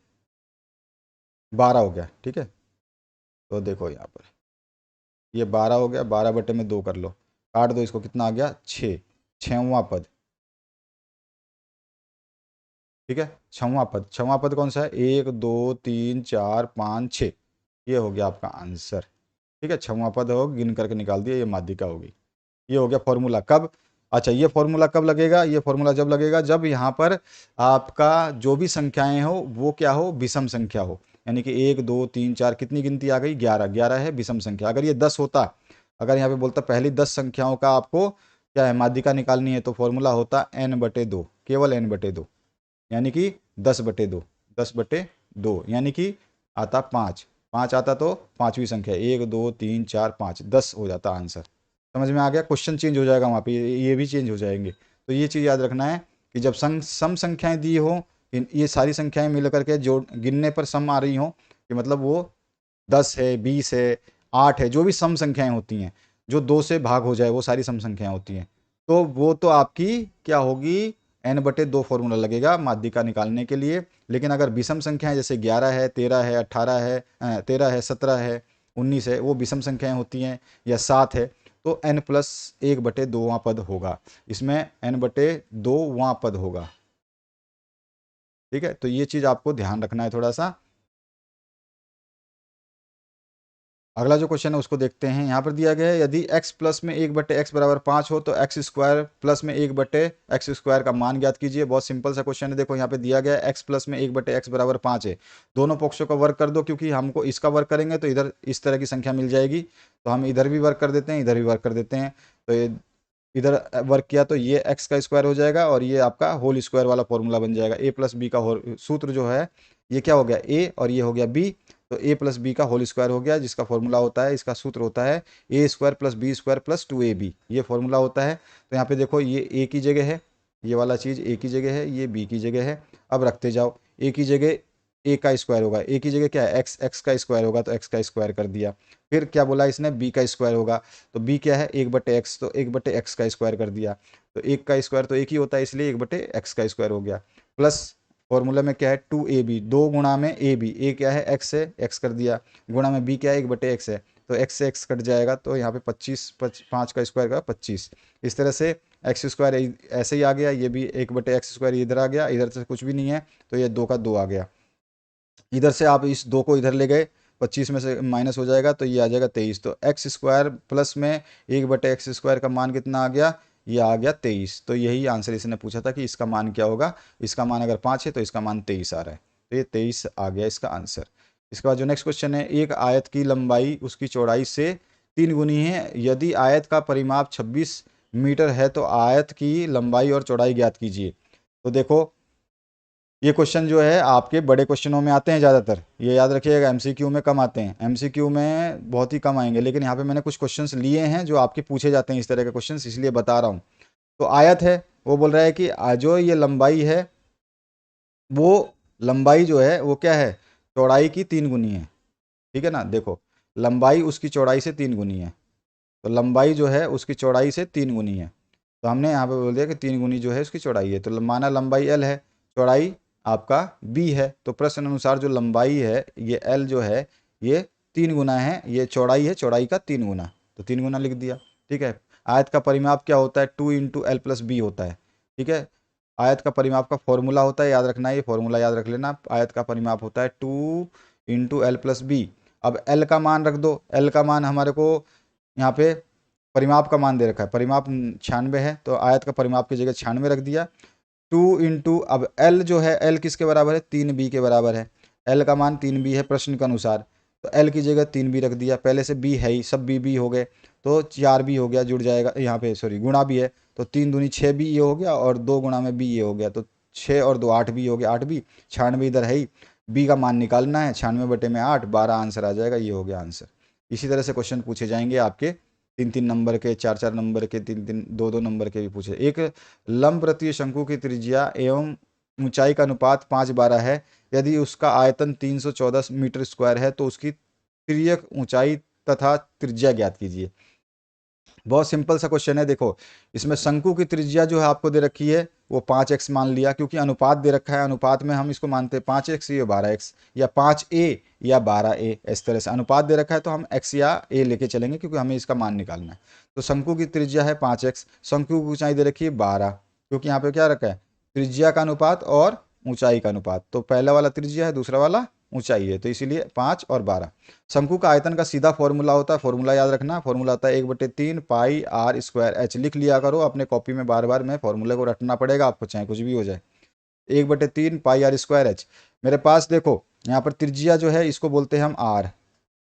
12 हो गया, ठीक है। तो देखो यहाँ पर ये 12 हो गया, 12/2 कर लो, काट दो इसको, कितना आ गया 6, छवां पद, ठीक है। छवां पद, छवां पद कौन सा है, 1, 2, 3, 4, 5, 6, ये हो गया आपका आंसर, ठीक है। छवां पद हो गिन करके निकाल दिया, ये माध्यिका होगी। ये हो गया फॉर्मूला। कब, अच्छा ये फॉर्मूला कब लगेगा, ये फॉर्मूला जब लगेगा जब यहाँ पर आपका जो भी संख्याएं हो वो क्या हो, विषम संख्या हो, यानी कि 1, 2, 3, 4, कितनी गिनती आ गई 11, 11 है विषम संख्या। अगर ये 10 होता, अगर यहाँ पे बोलता पहली 10 संख्याओं का आपको क्या है माध्यिका निकालनी है, तो फॉर्मूला होता n/2, केवल n/2, यानी कि 10/2, 10/2, यानी कि आता 5, 5 आता तो पांचवी संख्या 1, 2, 3, 4, 5, 10 हो जाता आंसर। समझ में आ गया, क्वेश्चन चेंज हो जाएगा वहाँ पे, ये भी चेंज हो जाएंगे। तो ये चीज़ याद रखना है कि जब सम संख्याएं दी हो, ये सारी संख्याएं मिल करके जोड़ गिनने पर सम आ रही हो, कि मतलब वो 10 है 20 है 8 है, जो भी सम संख्याएं होती हैं, जो 2 से भाग हो जाए वो सारी सम संख्याएं होती हैं, तो वो तो आपकी क्या होगी, n/2 फॉर्मूला लगेगा माध्यिका निकालने के लिए। लेकिन अगर विषम संख्याएं जैसे 11 है 13 है 18 है 13 है 17 है 19 है, वो विषम संख्याएं होती हैं, या 7 है, तो n+1/2वां पद होगा, इसमें n/2वां पद होगा, ठीक है। तो ये चीज़ आपको ध्यान रखना है थोड़ा सा। अगला जो क्वेश्चन है उसको देखते हैं। यहाँ पर दिया गया है यदि x प्लस में 1/x बराबर 5 हो तो x स्क्वायर प्लस में 1/x स्क्वायर का मान ज्ञात कीजिए। बहुत सिंपल सा क्वेश्चन है। देखो यहाँ पे दिया गया है x प्लस में 1/x बराबर 5 है। दोनों पक्षों का वर्क कर दो, क्योंकि हमको इसका वर्क करेंगे तो इधर इस तरह की संख्या मिल जाएगी, तो हम इधर भी वर्क कर देते हैं, इधर भी वर्क कर देते हैं। तो ये इधर वर्क किया तो ये x का स्क्वायर हो जाएगा, और ये आपका होल स्क्वायर वाला फॉर्मूला बन जाएगा। a प्लस बी का सूत्र जो है ये क्या हो गया a, और ये हो गया b, तो a प्लस बी का होल स्क्वायर हो गया, जिसका फॉर्मूला होता है, इसका सूत्र होता है a square plus B square plus 2ab, ये फॉर्मूला होता है। तो यहाँ पे देखो ये a की जगह है, ये वाला चीज़ a की जगह है, ये b की जगह है। अब रखते जाओ, a की जगह a का स्क्वायर होगा, a की जगह क्या है x का स्क्वायर होगा, तो x का स्क्वायर कर दिया। फिर क्या बोला इसने, b का स्क्वायर होगा, तो b क्या है 1/x, तो 1/x का स्क्वायर कर दिया। तो 1 का स्क्वायर तो एक ही होता है, इसलिए 1/x का स्क्वायर हो गया। प्लस फॉर्मूला में क्या है 2ab, 2 गुणा में ab, a क्या है x है, x कर दिया, गुणा में b क्या है 1/x है, तो x से x कट जाएगा, तो यहाँ पे 25, 5 का स्क्वायर का 25। इस तरह से एक्स स्क्वायर ऐसे ही आ गया, ये भी 1/x² इधर आ गया, इधर से कुछ भी नहीं है तो ये 2 का 2 आ गया। इधर से आप इस 2 को इधर ले गए, 25 में से माइनस हो जाएगा तो ये आ जाएगा 23। तो एक्स स्क्वायर प्लस में 1/x² का मान कितना आ गया, ये आ गया 23। तो यही आंसर इसने पूछा था कि इसका मान क्या होगा। इसका मान अगर 5 है तो इसका मान 23 आ रहा है, तो ये 23 आ गया इसका आंसर। इसके बाद जो नेक्स्ट क्वेश्चन है, एक आयत की लंबाई उसकी चौड़ाई से 3 गुनी है, यदि आयत का परिमाप 26 मीटर है तो आयत की लंबाई और चौड़ाई ज्ञात कीजिए। तो देखो ये क्वेश्चन जो है आपके बड़े क्वेश्चनों में आते हैं ज़्यादातर, ये याद रखिएगा। एमसीक्यू में कम आते हैं, एमसीक्यू में बहुत ही कम आएंगे, लेकिन यहाँ पे मैंने कुछ क्वेश्चंस लिए हैं जो आपके पूछे जाते हैं इस तरह के क्वेश्चंस, इसलिए बता रहा हूँ। तो आयत है, वो बोल रहा है कि जो ये लंबाई है वो लंबाई जो है वो क्या है, चौड़ाई की 3 गुनी है, ठीक है ना। देखो लंबाई उसकी चौड़ाई से 3 गुनी है, तो लंबाई जो है उसकी चौड़ाई से 3 गुनी है। तो हमने यहाँ पे बोल दिया कि 3 गुनी जो है उसकी चौड़ाई है, तो माना लंबाई L है, चौड़ाई आपका B है, तो प्रश्न अनुसार जो लंबाई है ये L जो है ये 3 गुना है, ये चौड़ाई है, चौड़ाई का 3 गुना, तो 3 गुना लिख दिया, ठीक है। आयत का परिमाप क्या होता है, 2 × L+B होता है, ठीक है। आयत का परिमाप का फॉर्मूला होता है, याद रखना है, ये फॉर्मूला याद रख लेना। आयत का परिमाप होता है 2 × L+B। अब L का मान रख दो, L का मान हमारे को यहाँ पे परिमाप का मान दे रखा है, परिमाप 96 है, तो आयत का परिमाप की जगह 96 रख दिया। 2 × अब L जो है, L किसके बराबर है, 3B के बराबर है। L का मान 3B है प्रश्न के अनुसार, तो L की जगह 3B रख दिया, पहले से B है ही, सब B हो गए, तो 4B हो गया, जुड़ जाएगा यहाँ पे, सॉरी गुणा भी है, तो 3 दूनी 6B ये हो गया, और 2 गुणा में B ये हो गया, तो 6 और 2 8B हो गया, 8B। 96 इधर है ही, B का मान निकालना है, 96/8, 12 आंसर आ जाएगा, ये हो गया आंसर। इसी तरह से क्वेश्चन पूछे जाएंगे आपके 3-3 नंबर के, 4-4 नंबर के, 3-3, 2-2 नंबर के भी पूछे। एक लंबवृत्तीय शंकु की त्रिज्या एवं ऊंचाई का अनुपात 5/12 है, यदि उसका आयतन 314 मीटर स्क्वायर है तो उसकी तिर्यक ऊंचाई तथा त्रिज्या ज्ञात कीजिए। बहुत सिंपल सा क्वेश्चन है। देखो इसमें शंकु की त्रिज्या जो है आपको दे रखी है वो 5x मान लिया, क्योंकि अनुपात दे रखा है, अनुपात में हम इसको मानते हैं 5x या 12x या 5a या 12a, इस तरह से अनुपात दे रखा है तो हम x या a लेके चलेंगे, क्योंकि हमें इसका मान निकालना है। तो शंकु की त्रिज्या है 5x, शंकु की ऊंचाई दे रखी है 12, क्योंकि यहाँ पे क्या रखा है, त्रिज्या का अनुपात और ऊंचाई का अनुपात, तो पहला वाला त्रिज्या है, दूसरा वाला ऊंचाई है, तो इसीलिए 5 और 12। शंकु का आयतन का सीधा फॉर्मूला होता है, फॉर्मूला याद रखना, फॉर्मूला होता है 1/3 पाई r²h, लिख लिया करो अपने कॉपी में, बार बार में फॉर्मूले को रटना पड़ेगा आपको, चाहे कुछ भी हो जाए। 1/3 पाई r²h। मेरे पास देखो यहाँ पर त्रिज्या जो है इसको बोलते हैं हम r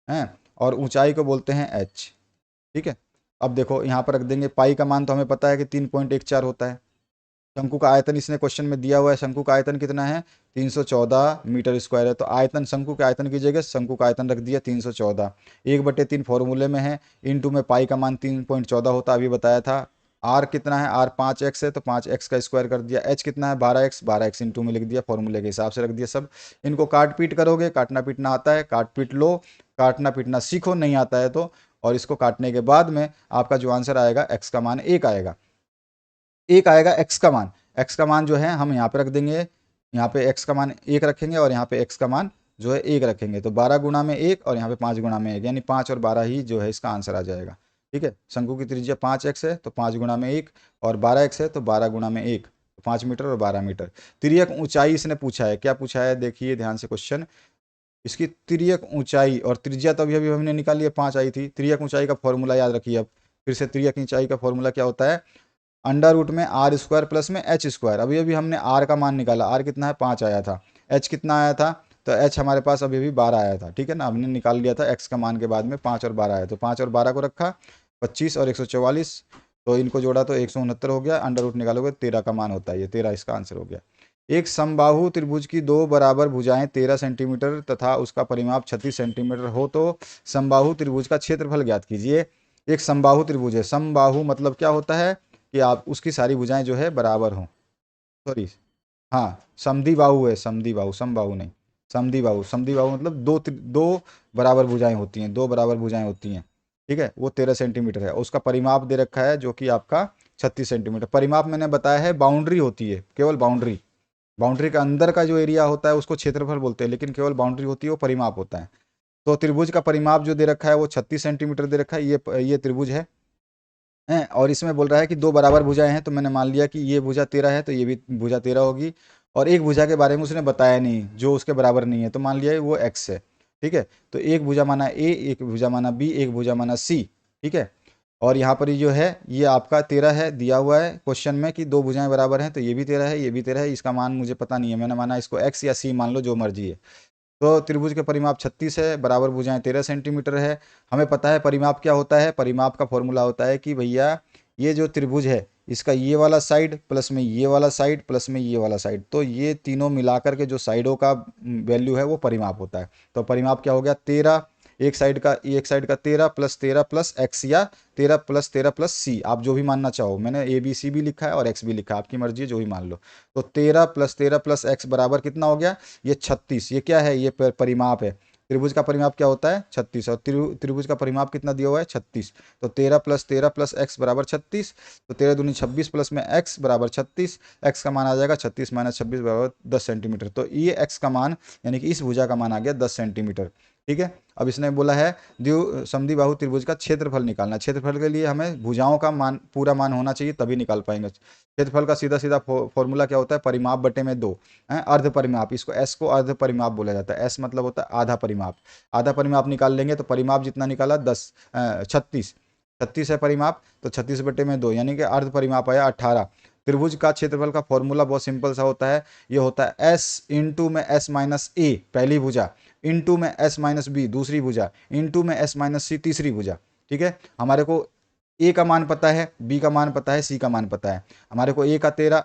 हैं, और ऊंचाई को बोलते हैं h, ठीक है। अब देखो यहाँ पर रख देंगे, पाई का मान तो हमें पता है कि 3.14 होता है। शंकु का आयतन इसने क्वेश्चन में दिया हुआ है, शंकु का आयतन कितना है, 314 मीटर स्क्वायर है, तो आयतन शंकु के आयतन की जगह शंकु का आयतन रख दिया 314। 1/3 फॉर्मूले में है, इनटू में पाई का मान 3.14 होता, अभी बताया था। आर कितना है, आर 5x है, तो 5x का स्क्वायर कर दिया। एच कितना है 12x, 12x इंटू में लिख दिया, फॉर्मूले के हिसाब से रख दिया सब। इनको काट पीट करोगे, काटना पीटना आता है काट पीट लो, काटना पीटना सीखो, नहीं आता है तो। और इसको काटने के बाद में आपका जो आंसर आएगा, एक्स का मान 1 आएगा, 1 आएगा एक्स का मान। एक्स का मान जो है हम यहाँ पे रख देंगे, यहाँ पे एक्स का मान 1 रखेंगे और यहाँ पे एक्स का मान जो है 1 रखेंगे, तो 12 गुणा में 1 और यहाँ पे 5 गुणा में 1, यानी 5 और 12 ही जो है इसका आंसर आ जाएगा, ठीक है। शंकु की त्रिज्या 5x है तो 5 गुणा में 1, और 12x है तो 12 गुणा में 1, 5 मीटर और 12 मीटर। तिर्यक ऊंचाई इसने पूछा है, क्या पूछा है देखिए ध्यान से क्वेश्चन, इसकी तिर्यक ऊंचाई और त्रिज्या तो अभी अभी हमने निकाली है, 5 आई थी। तिर्यक ऊंचाई का फॉर्मूला याद रखिए, अब फिर से तिर्यक ऊंचाई का फॉर्मूला क्या होता है, अंडर रूट में r² प्लस में h²। अभी अभी हमने r का मान निकाला, r कितना है 5 आया था, h कितना आया था, तो h हमारे पास अभी अभी 12 आया था, ठीक है ना, हमने निकाल लिया था x का मान के बाद में 5 और 12 आया, तो 5 और 12 को रखा, 25 और 144, तो इनको जोड़ा तो 169 हो गया, अंडर रूट निकालोगे 13 का मान होता है, ये 13 इसका आंसर हो गया। एक समबाहु त्रिभुज की दो बराबर भुजाएं 13 सेंटीमीटर तथा उसका परिमाप 36 सेंटीमीटर हो तो समबाहु त्रिभुज का क्षेत्रफल ज्ञात कीजिए। एक समबाहु त्रिभुज है, समबाहु मतलब क्या होता है कि आप उसकी सारी भुजाएं जो है बराबर हों, सॉरी हाँ समद्वि बाहु है, समद्वि बाहु, समबाहु नहीं, समद्वि बाहु। समद्वि बाहु मतलब दो बराबर भुजाएं होती हैं, 2 बराबर भुजाएं होती हैं, ठीक है। वो 13 सेंटीमीटर है, उसका परिमाप दे रखा है जो कि आपका 36 सेंटीमीटर। परिमाप मैंने बताया है बाउंड्री होती है, केवल बाउंड्री, बाउंड्री के अंदर का जो एरिया होता है उसको क्षेत्रफल बोलते हैं, लेकिन केवल बाउंड्री होती है वो परिमाप होता है। तो त्रिभुज का परिमाप जो दे रखा है वो 36 सेंटीमीटर दे रखा है, ये त्रिभुज है और इसमें बोल रहा है कि दो बराबर भुजाएं हैं, तो मैंने मान लिया कि ये भुजा 13 है तो ये भी भुजा 13 होगी। और एक भुजा के बारे में उसने बताया नहीं जो उसके बराबर नहीं है, तो मान लिया वो एक्स है। ठीक है, तो एक भुजा माना ए, एक भुजा माना बी, एक भुजा माना सी। ठीक है, और यहाँ पर ये जो है ये आपका 13 है, दिया हुआ है क्वेश्चन में कि दो भुजाएं बराबर हैं, तो ये भी 13 है, ये भी 13 है। इसका मान मुझे पता नहीं है, मैंने माना इसको एक्स या सी मान लो, जो मर्जी है। तो त्रिभुज के परिमाप 36 है, बराबर भुजाएं 13 सेंटीमीटर है। हमें पता है परिमाप क्या होता है, परिमाप का फॉर्मूला होता है कि भैया ये जो त्रिभुज है इसका ये वाला साइड प्लस में ये वाला साइड प्लस में ये वाला साइड, तो ये तीनों मिलाकर के जो साइडों का वैल्यू है वो परिमाप होता है। तो परिमाप क्या हो गया, 13, एक साइड का 13 प्लस एक्स या 13 प्लस सी, आप जो भी मानना चाहो। मैंने ए बी सी भी लिखा है और एक्स भी लिखा है, आपकी मर्जी है जो भी मान लो। तो 13 प्लस एक्स बराबर कितना हो गया, ये 36। ये क्या है, ये परिमाप है। त्रिभुज का परिमाप क्या होता है, 36, और त्रिभुज का परिमाप कितना दिया हुआ है, 36। तो 13 प्लस एक्स बराबर 36। तो 13 दूनी 26 प्लस में एक्स बराबर 36। एक्स का मान आ जाएगा 36 माइनस 26 बराबर 10 सेंटीमीटर। तो ये एक्स का मान यानी कि इस भुजा का मान आ गया 10 सेंटीमीटर। ठीक है, अब इसने बोला है समद्विबाहु त्रिभुज का क्षेत्रफल निकालना। क्षेत्रफल के लिए हमें भुजाओं का मान पूरा मान होना चाहिए तभी निकाल पाएंगे। क्षेत्रफल का सीधा सीधा फॉर्मूला क्या होता है, परिमाप बटे में 2 है, अर्ध परिमाप। इसको एस को अर्ध परिमाप बोला जाता है। एस मतलब होता है आधा परिमाप। आधा परिमाप निकाल लेंगे तो परिमाप जितना निकाला 36, 36 है परिमाप, तो 36 बटे में 2 यानी कि अर्ध परिमाप आया 18। त्रिभुज का क्षेत्रफल का फॉर्मूला बहुत सिंपल सा होता है, ये होता है एस इंटू में एस माइनस ए पहली भुजा, इंटू में एस माइनस बी दूसरी भुजा, इंटू में एस माइनस सी तीसरी भुजा। ठीक है, हमारे को ए का मान पता है, बी का मान पता है, सी का मान पता है। हमारे को ए का 13,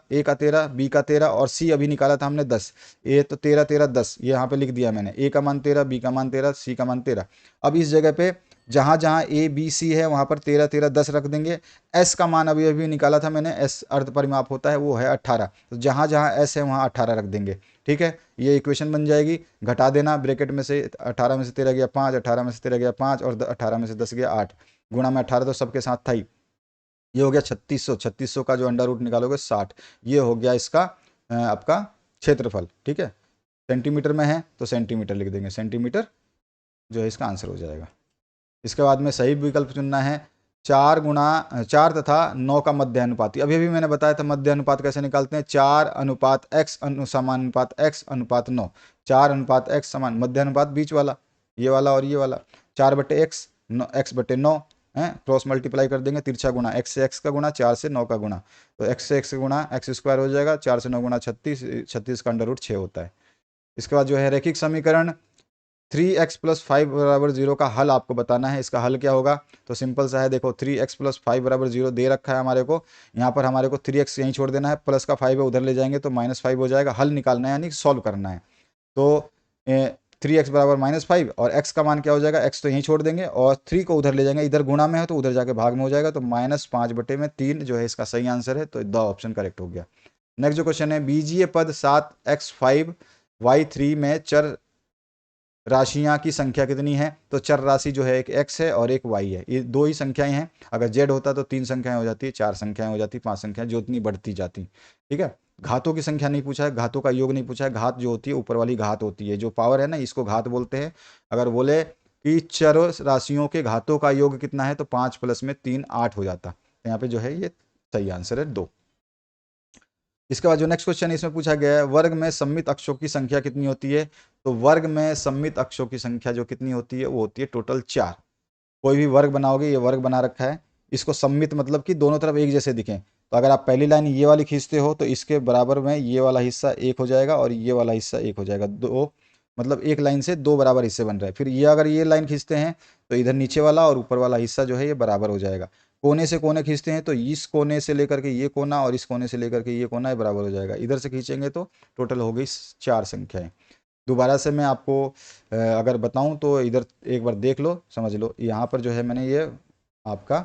बी का 13 और सी अभी निकाला था हमने 10। ए तो 13 13 10, ये यहाँ पे लिख दिया मैंने, ए का मान 13, बी का मान 13, सी का मान 13। अब इस जगह पे जहाँ जहाँ ए बी सी है वहाँ पर 13 13 10 रख देंगे। एस का मान अभी अभी निकाला था मैंने, एस अर्ध परिमाप होता है, वो है 18, तो जहाँ जहाँ एस है वहाँ 18 रख देंगे। ठीक है, ये इक्वेशन बन जाएगी। घटा देना ब्रैकेट में से, 18 में से 13 गया 5, 18 में से 13 गया 5 और 18 में से 10 गया 8, गुणा में 18 तो सबके साथ था ही। ये हो गया 3600, 3600 का जो अंडर रूट निकालोगे 60। ये हो गया इसका आपका क्षेत्रफल। ठीक है, सेंटीमीटर में है तो सेंटीमीटर लिख देंगे, सेंटीमीटर जो है इसका आंसर हो जाएगा। इसके बाद में सही विकल्प चुनना है 4 तथा 9 का मध्य अनुपात। अभी अभी मैंने बताया था मध्य अनुपात कैसे निकालते हैं, 4 अनुपात x समानुपात x अनुपात 9। 4 अनुपात x समान, मध्य अनुपात बीच वाला, ये वाला और ये वाला, 4 बटे एक्स, एक्स बटे 9 है, क्रॉस मल्टीप्लाई कर देंगे, तिरछा गुणा, x से x का गुणा, 4 से 9 का गुणा, तो x से x गुणा एक्स स्क्वायर हो जाएगा, 4 से 9 गुणा 36, 36 का अंडर रूट 6 होता है। इसके बाद जो है रैखिक समीकरण 3x प्लस 5 बराबर 0 का हल आपको बताना है। इसका हल क्या होगा, तो सिंपल सा है, देखो 3x प्लस 5 बराबर 0 दे रखा है हमारे को, यहाँ पर हमारे को 3x यहीं छोड़ देना है, प्लस का 5 है उधर ले जाएंगे तो -5 हो जाएगा। हल निकालना है यानी सॉल्व करना है। तो 3x बराबर -5 और x का मान क्या हो जाएगा, x तो यहीं छोड़ देंगे और 3 को उधर ले जाएंगे, इधर गुणा में है तो उधर जाके भाग में हो जाएगा, तो -5 बटे में 3 जो है इसका सही आंसर है। तो द ऑप्शन करेक्ट हो गया। नेक्स्ट जो क्वेश्चन है, बीजीय पद 7x5 y3 में चर राशियां की संख्या कितनी है, तो चर राशि जो है एक x है और एक y है, ये दो ही संख्याएं हैं। अगर z होता तो 3 संख्याएं हो जाती, 4 संख्याएं हो जाती, 5 संख्याएं, जो इतनी बढ़ती जाती। ठीक है, घातों की संख्या नहीं पूछा है, घातों का योग नहीं पूछा है। घात जो होती है ऊपर वाली घात होती है, जो पावर है ना, इसको घात बोलते हैं। अगर बोले कि चर राशियों के घातों का योग कितना है, तो 5 प्लस में 3 8 हो जाता। तो यहाँ पे जो है ये सही आंसर है 2। इसके बाद जो नेक्स्ट क्वेश्चन इसमें पूछा गया है, वर्ग में सममित अक्षों की संख्या कितनी होती है, तो वर्ग में सममित अक्षों की संख्या जो कितनी होती है वो होती है टोटल 4। कोई भी वर्ग बनाओगे, ये वर्ग बना रखा है, इसको सममित मतलब कि दोनों तरफ एक जैसे दिखें। तो अगर आप पहली लाइन ये वाली खींचते हो तो इसके बराबर में ये वाला हिस्सा एक हो जाएगा और ये वाला हिस्सा एक हो जाएगा, दो मतलब एक लाइन से दो बराबर हिस्से बन रहे हैं। फिर ये अगर ये लाइन खींचते हैं तो इधर नीचे वाला और ऊपर वाला हिस्सा जो है ये बराबर हो जाएगा। कोने से कोने खींचते हैं तो इस कोने से लेकर के ये कोना और इस कोने से लेकर के ये कोना ये बराबर हो जाएगा। इधर से खींचेंगे तो टोटल हो गई 4 संख्याएं। दोबारा से मैं आपको अगर बताऊं तो इधर एक बार देख लो, समझ लो। यहाँ पर जो है मैंने ये आपका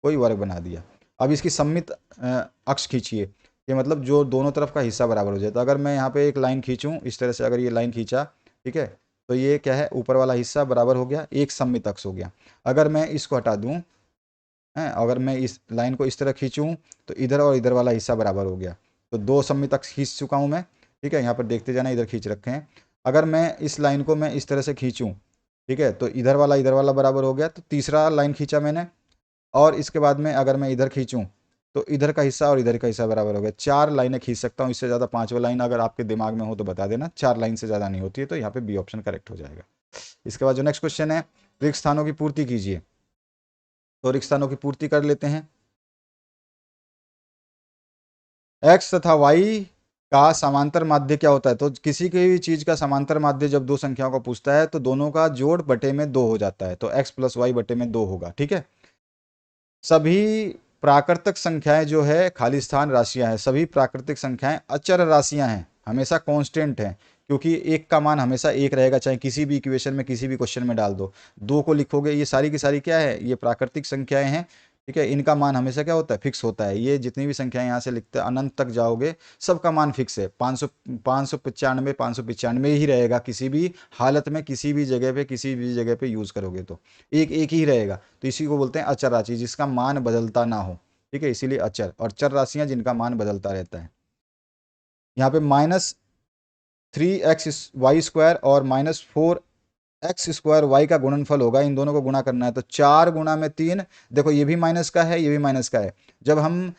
कोई वर्ग बना दिया। अब इसकी सममित अक्ष खींचिए, ये मतलब जो दोनों तरफ का हिस्सा बराबर हो जाए। तो अगर मैं यहाँ पे एक लाइन खींचूँ इस तरह से, अगर ये लाइन खींचा, ठीक है, तो ये क्या है, ऊपर वाला हिस्सा बराबर हो गया, एक सममित अक्ष हो गया। अगर मैं इसको हटा दूँ है, अगर मैं इस लाइन को इस तरह खींचूँ तो इधर और इधर वाला हिस्सा बराबर हो गया, तो 2 सममित अक्ष खींच चुका हूँ मैं। ठीक है, यहाँ पर देखते जाना, इधर खींच रखे हैं। अगर मैं इस लाइन को मैं इस तरह से खींचूँ ठीक है, तो इधर वाला बराबर हो गया, तो तीसरा लाइन खींचा मैंने, और इसके बाद में अगर मैं इधर खींचूं तो इधर का हिस्सा और इधर का हिस्सा बराबर हो गया। 4 लाइनें खींच सकता हूँ, इससे ज़्यादा 5वां लाइन अगर आपके दिमाग में हो तो बता देना, 4 लाइन से ज़्यादा नहीं होती है, तो यहाँ पे बी ऑप्शन करेक्ट हो जाएगा। इसके बाद जो नेक्स्ट क्वेश्चन है, रिक्त स्थानों की पूर्ति कीजिए। तो रिक्त स्थानों की पूर्ति कर लेते हैं। एक्स तथा वाई का समांतर माध्य क्या होता है? तो किसी की भी चीज का समांतर माध्य जब दो संख्याओं को पूछता है तो दोनों का जोड़ बटे में 2 हो जाता है, तो x प्लस वाई बटे में 2 होगा। ठीक है, सभी प्राकृतिक संख्याएं जो है खाली स्थान राशियां हैं, सभी प्राकृतिक संख्याएं अचर राशियां हैं, हमेशा कांस्टेंट हैं, क्योंकि एक का मान हमेशा एक रहेगा, चाहे किसी भी इक्वेशन में किसी भी क्वेश्चन में डाल दो। दो को लिखोगे, ये सारी की सारी क्या है, ये प्राकृतिक संख्याएं हैं। ठीक है, इनका मान हमेशा क्या होता है, फिक्स होता है। ये जितनी भी संख्याएं यहाँ से लिखते हैं अनंत तक जाओगे, सबका मान फिक्स है, 595 595 ही रहेगा, किसी भी हालत में किसी भी जगह पे किसी भी जगह पे यूज करोगे तो एक एक ही रहेगा। तो इसी को बोलते हैं अचर राशि, जिसका मान बदलता ना हो। ठीक है, इसीलिए अचर, और चर राशियां जिनका मान बदलता रहता है। यहाँ पे -3x(y²) और -4x² y का गुणनफल होगा, इन दोनों को गुणा करना है, तो 4 गुणा में 3, देखो ये भी माइनस का है, ये भी माइनस का है। जब हम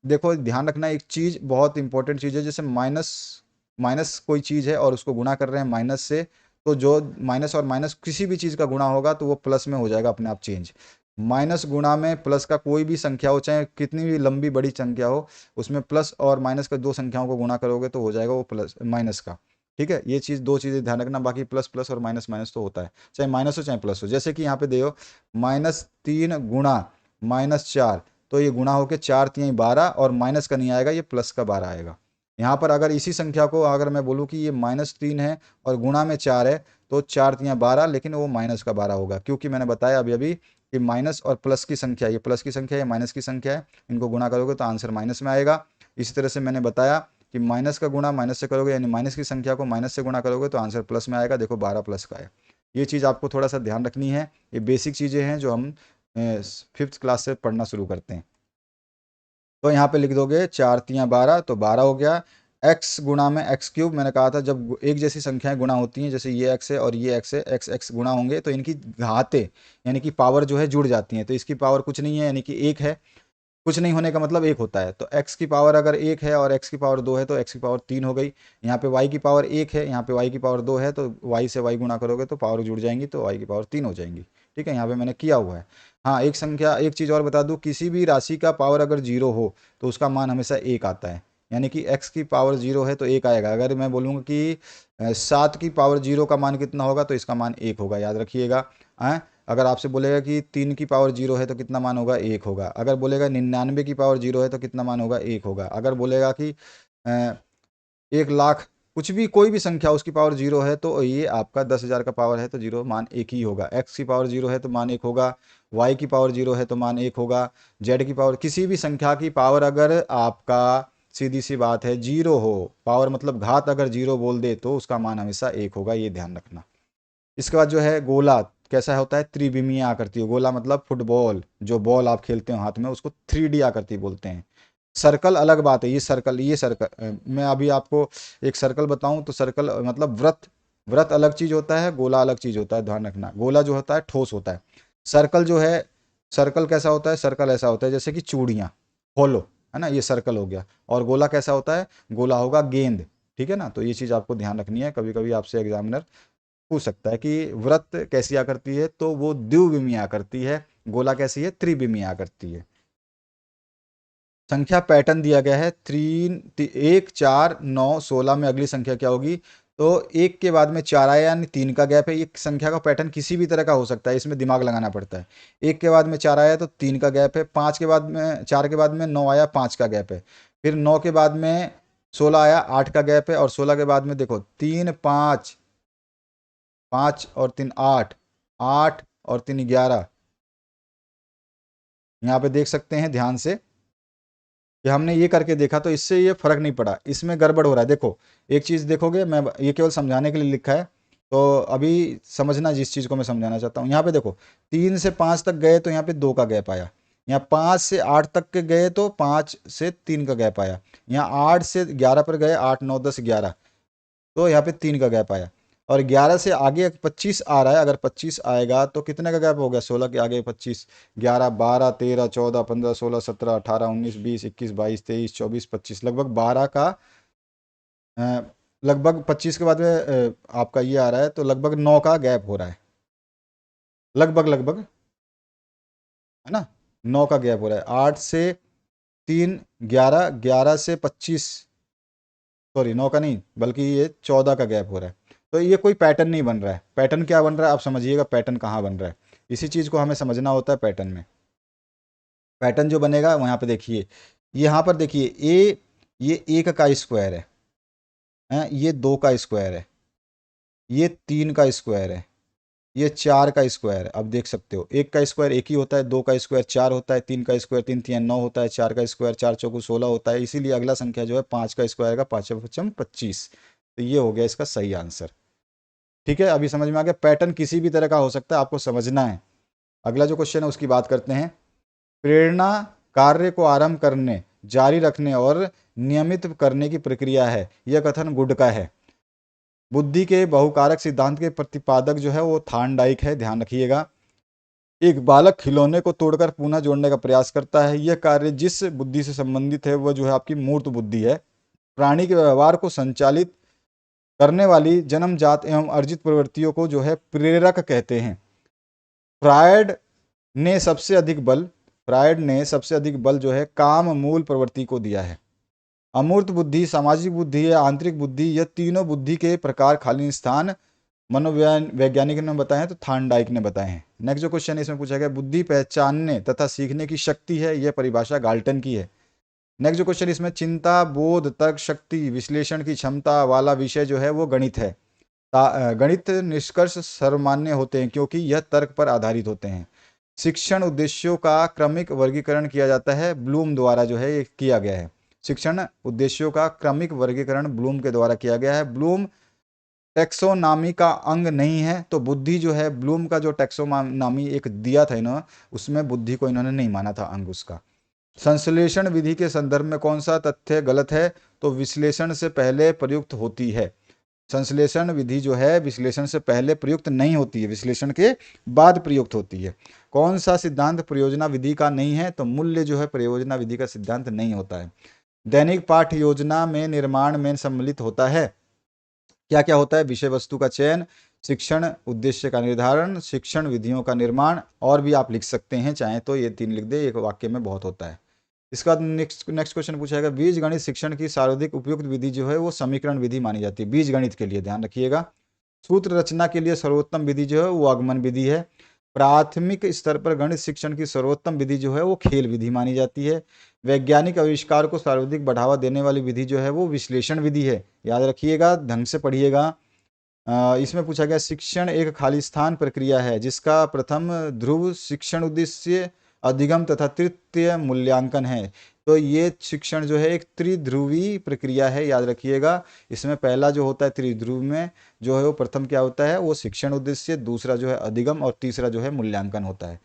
देखो ध्यान रखना, एक चीज बहुत इंपॉर्टेंट चीज है, जैसे माइनस माइनस कोई चीज है और उसको गुणा कर रहे हैं माइनस से, तो जो माइनस और माइनस किसी भी चीज का गुणा होगा तो वो प्लस में हो जाएगा अपने आप चेंज। माइनस गुणा में प्लस का कोई भी संख्या हो, चाहे कितनी भी लंबी बड़ी संख्या हो, उसमें प्लस और माइनस का दो संख्याओं को गुणा करोगे तो हो जाएगा वो प्लस माइनस का। ठीक है, ये चीज़ दो चीज़ें ध्यान रखना, बाकी प्लस प्लस और माइनस माइनस तो होता है, चाहे माइनस हो चाहे प्लस हो। जैसे कि यहाँ पे देखो -3 गुणा -4, तो ये गुणा होकर 4 3 12, और माइनस का नहीं आएगा, ये प्लस का 12 आएगा। यहाँ पर अगर इसी संख्या को अगर मैं बोलूँ कि ये -3 है और गुणा में 4 है, तो 4 3 12, लेकिन वो माइनस का 12 होगा, क्योंकि मैंने बताया अभी अभी कि माइनस और प्लस की संख्या, ये प्लस की संख्या है, माइनस की संख्या है, इनको गुणा करोगे तो आंसर माइनस में आएगा। इसी तरह से मैंने बताया कि माइनस का गुणा माइनस से करोगे, यानी माइनस की संख्या को माइनस से गुणा करोगे तो आंसर प्लस में आएगा। देखो 12 प्लस का है। ये चीज़ आपको थोड़ा सा ध्यान रखनी है, ये बेसिक चीज़ें हैं जो हम 5th क्लास से पढ़ना शुरू करते हैं। तो यहाँ पे लिख दोगे 4 3 12, तो 12 हो गया। x गुणा में x³ मैंने कहा था, जब एक जैसी संख्याएं गुणा होती हैं, जैसे ये x है और ये x है, x x गुणा होंगे तो इनकी घातें यानी कि पावर जो है जुड़ जाती हैं, तो इसकी पावर कुछ नहीं है, यानी कि एक है। कुछ नहीं होने का मतलब एक होता है, तो x की पावर अगर एक है और x की पावर 2 है तो x की पावर 3 हो गई। यहाँ पे y की पावर 1 है, यहाँ पे y की पावर 2 है, तो y से y गुणा करोगे तो पावर जुड़ जाएंगी, तो y की पावर 3 हो जाएंगी। ठीक है, यहाँ पे मैंने किया हुआ है। हाँ, एक चीज़ और बता दूँ, किसी भी राशि का पावर अगर 0 हो तो उसका मान हमेशा 1 आता है, यानी कि x की पावर 0 है तो 1 आएगा। अगर मैं बोलूँगा कि 7 की पावर 0 का मान कितना होगा, तो इसका मान 1 होगा, याद रखिएगा। अगर आपसे बोलेगा कि 3 की पावर 0 है तो कितना मान होगा, 1 होगा। अगर बोलेगा 99 की पावर 0 है तो कितना मान होगा, 1 होगा। अगर बोलेगा कि 1 लाख, कुछ भी कोई भी संख्या उसकी पावर 0 है तो ये आपका 10,000 का पावर है तो 0 मान 1 ही होगा। x की पावर 0 है तो मान 1 होगा, y की पावर 0 है तो मान 1 होगा, z की पावर, किसी भी संख्या की पावर अगर आपका सीधी सी बात है 0 हो, पावर मतलब घात अगर 0 बोल दे तो उसका मान हमेशा 1 होगा, ये ध्यान रखना। इसके बाद जो है गोला कैसा होता है, त्रिविमीय आकृति। गोला मतलब फुटबॉल, जो बॉल आप खेलते हो हाथ में, उसको 3D आकृति बोलते हैं। सर्कल अलग बात है, ये सर्कल मैं अभी आपको एक सर्कल बताऊं तो सर्कल मतलब वृत्त, वृत्त अलग चीज होता है, गोला अलग चीज होता है, ध्यान रखना। गोला जो होता है ठोस होता है, सर्कल जो है, सर्कल कैसा होता है, सर्कल ऐसा होता है जैसे कि चूड़ियाँ, होलो, है ना, ये सर्कल हो गया। और गोला कैसा होता है, गोला होगा गेंद। ठीक है ना, तो ये चीज़ आपको ध्यान रखनी है, कभी कभी आपसे एग्जामिनर पूछ सकता है कि वृत्त कैसी आकृति है, तो वो द्विविमीय आकृति है, गोला कैसी है, त्रिविमीय आकृति है। संख्या पैटर्न दिया गया है, 1 4 9 16 में अगली संख्या क्या होगी, तो एक के बाद में 4 आया यानी 3 का गैप है। एक संख्या का पैटर्न किसी भी तरह का हो सकता है, इसमें दिमाग लगाना पड़ता है। एक के बाद में 4 आया तो 3 का गैप है, 5 के बाद में 4 के बाद में 9 आया, 5 का गैप है, फिर 9 के बाद में 16 आया, 8 का गैप है, और 16 के बाद में देखो 3 5, 5 और 3 8, 8 और 3 11। यहाँ पे देख सकते हैं ध्यान से कि हमने ये करके देखा तो इससे ये फर्क नहीं पड़ा, इसमें गड़बड़ हो रहा है। देखो एक चीज़ देखोगे, मैं ये केवल समझाने के लिए लिखा है, तो अभी समझना जिस चीज़ को मैं समझाना चाहता हूँ। यहाँ पे देखो 3 से 5 तक गए तो यहाँ पे 2 का गैप आया, यहाँ 5 से 8 तक के गए तो 5 से 3 का गैप आया, यहाँ 8 से 11 पर गए, 8 9 10 11, तो यहाँ पे 3 का गैप आया। और 11 से आगे 25 आ रहा है, अगर 25 आएगा तो कितने का गैप हो गया, 16 के आगे 25, 11, 12, 13, 14, 15, 16, 17, 18, 19, 20, 21, 22, 23, 24, 25, लगभग 12 का अ, लगभग 25 के बाद में आपका ये आ रहा है, तो लगभग 9 का गैप हो रहा है, लगभग लगभग, है ना। 9 का गैप हो रहा है, 8 से 3, 11, 11 से 25, सॉरी 9 का नहीं बल्कि ये 14 का गैप हो रहा है। तो ये कोई पैटर्न नहीं बन रहा है। पैटर्न क्या बन रहा है आप समझिएगा, पैटर्न कहाँ बन रहा है, इसी चीज़ को हमें समझना होता है पैटर्न में। पैटर्न जो बनेगा वहाँ पे देखिए, यहाँ पर देखिए ए, ये 1 का स्क्वायर है, ये 2 का स्क्वायर है, ये 3 का स्क्वायर है, ये 4 का स्क्वायर है। अब देख सकते हो 1 का स्क्वायर 1 ही होता है, 2 का स्क्वायर 4 होता है, 3 का स्क्वायर 3 3 9 होता है, 4 का स्क्वायर 4 चौको 16 होता है। इसीलिए अगला संख्या जो है 5 का स्क्वायर का 5 पचम 25। तो ये हो गया इसका सही आंसर। ठीक है, अभी समझ में आ गया। पैटर्न किसी भी तरह का हो सकता है, आपको समझना है। अगला जो क्वेश्चन है उसकी बात करते हैं। प्रेरणा कार्य को आरंभ करने, जारी रखने और नियमित करने की प्रक्रिया है, यह कथन गुड का है। बुद्धि के बहुकारक सिद्धांत के प्रतिपादक जो है वो थार्नडाइक है, ध्यान रखिएगा। एक बालक खिलौने को तोड़कर पुनः जोड़ने का प्रयास करता है, यह कार्य जिस बुद्धि से संबंधित है वह जो है आपकी मूर्त बुद्धि है। प्राणी के व्यवहार को संचालित करने वाली जन्मजात एवं अर्जित प्रवृत्तियों को जो है प्रेरक कहते हैं। फ्रायड ने सबसे अधिक बल फ्रायड ने सबसे अधिक बल जो है काम मूल प्रवृत्ति को दिया है। अमूर्त बुद्धि, सामाजिक बुद्धि या आंतरिक बुद्धि, यह तीनों बुद्धि के प्रकार खाली स्थान मनोवैज्ञानिक ने बताए हैं, तो थार्नडाइक ने बताए हैं। नेक्स्ट जो क्वेश्चन है इसमें पूछा गया, बुद्धि पहचानने तथा सीखने की शक्ति है, यह परिभाषा गाल्टन की है। नेक्स्ट जो क्वेश्चन इसमें चिंता, बोध, तर्क शक्ति, विश्लेषण की क्षमता वाला विषय जो है वो गणित है। गणित निष्कर्ष सर्वमान्य होते हैं क्योंकि यह तर्क पर आधारित होते हैं। शिक्षण उद्देश्यों का क्रमिक वर्गीकरण किया जाता है, ब्लूम द्वारा जो है ये किया गया है। शिक्षण उद्देश्यों का क्रमिक वर्गीकरण ब्लूम के द्वारा किया गया है। ब्लूम टेक्सोनॉमी का अंग नहीं है, तो बुद्धि जो है ब्लूम का जो टेक्सोनॉमी एक दिया था इन्होंने, उसमें बुद्धि को इन्होंने नहीं माना था अंग उसका। संश्लेषण विधि के संदर्भ में कौन सा तथ्य गलत है, तो विश्लेषण से पहले प्रयुक्त होती है। संश्लेषण विधि जो है विश्लेषण से पहले प्रयुक्त नहीं होती है, विश्लेषण के बाद प्रयुक्त होती है। कौन सा सिद्धांत प्रयोजना विधि का नहीं है, तो मूल्य जो है प्रयोजना विधि का सिद्धांत नहीं होता है। दैनिक पाठ योजना में निर्माण में सम्मिलित होता है, क्या क्या होता है, विषय वस्तु का चयन, शिक्षण उद्देश्य का निर्धारण, शिक्षण विधियों का निर्माण, और भी आप लिख सकते हैं चाहे तो, ये 3 लिख दे, एक वाक्य में बहुत होता है। इसका नेक्स्ट क्वेश्चन पूछा जाएगा, बीज गणित शिक्षण की सर्वाधिक उपयुक्त विधि जो है वो समीकरण विधि मानी जाती है बीज गणित के लिए, ध्यान रखिएगा। सूत्र रचना के लिए सर्वोत्तम विधि जो है वो आगमन विधि है। प्राथमिक स्तर पर गणित शिक्षण की सर्वोत्तम विधि जो है वो खेल विधि मानी जाती है। वैज्ञानिक आविष्कार को सर्वाधिक बढ़ावा देने वाली विधि जो है वो विश्लेषण विधि है, याद रखिएगा, ढंग से पढ़िएगा। इसमें पूछा गया, शिक्षण एक खालिस्तान प्रक्रिया है जिसका प्रथम ध्रुव शिक्षण उद्देश्य, अधिगम तथा तृतीय मूल्यांकन है। तो ये शिक्षण जो है एक त्रिध्रुवी प्रक्रिया है, याद रखिएगा। इसमें पहला जो होता है त्रिध्रुव में जो है वो प्रथम क्या होता है, वो शिक्षण उद्देश्य, दूसरा जो है अधिगम, और तीसरा जो है मूल्यांकन होता है।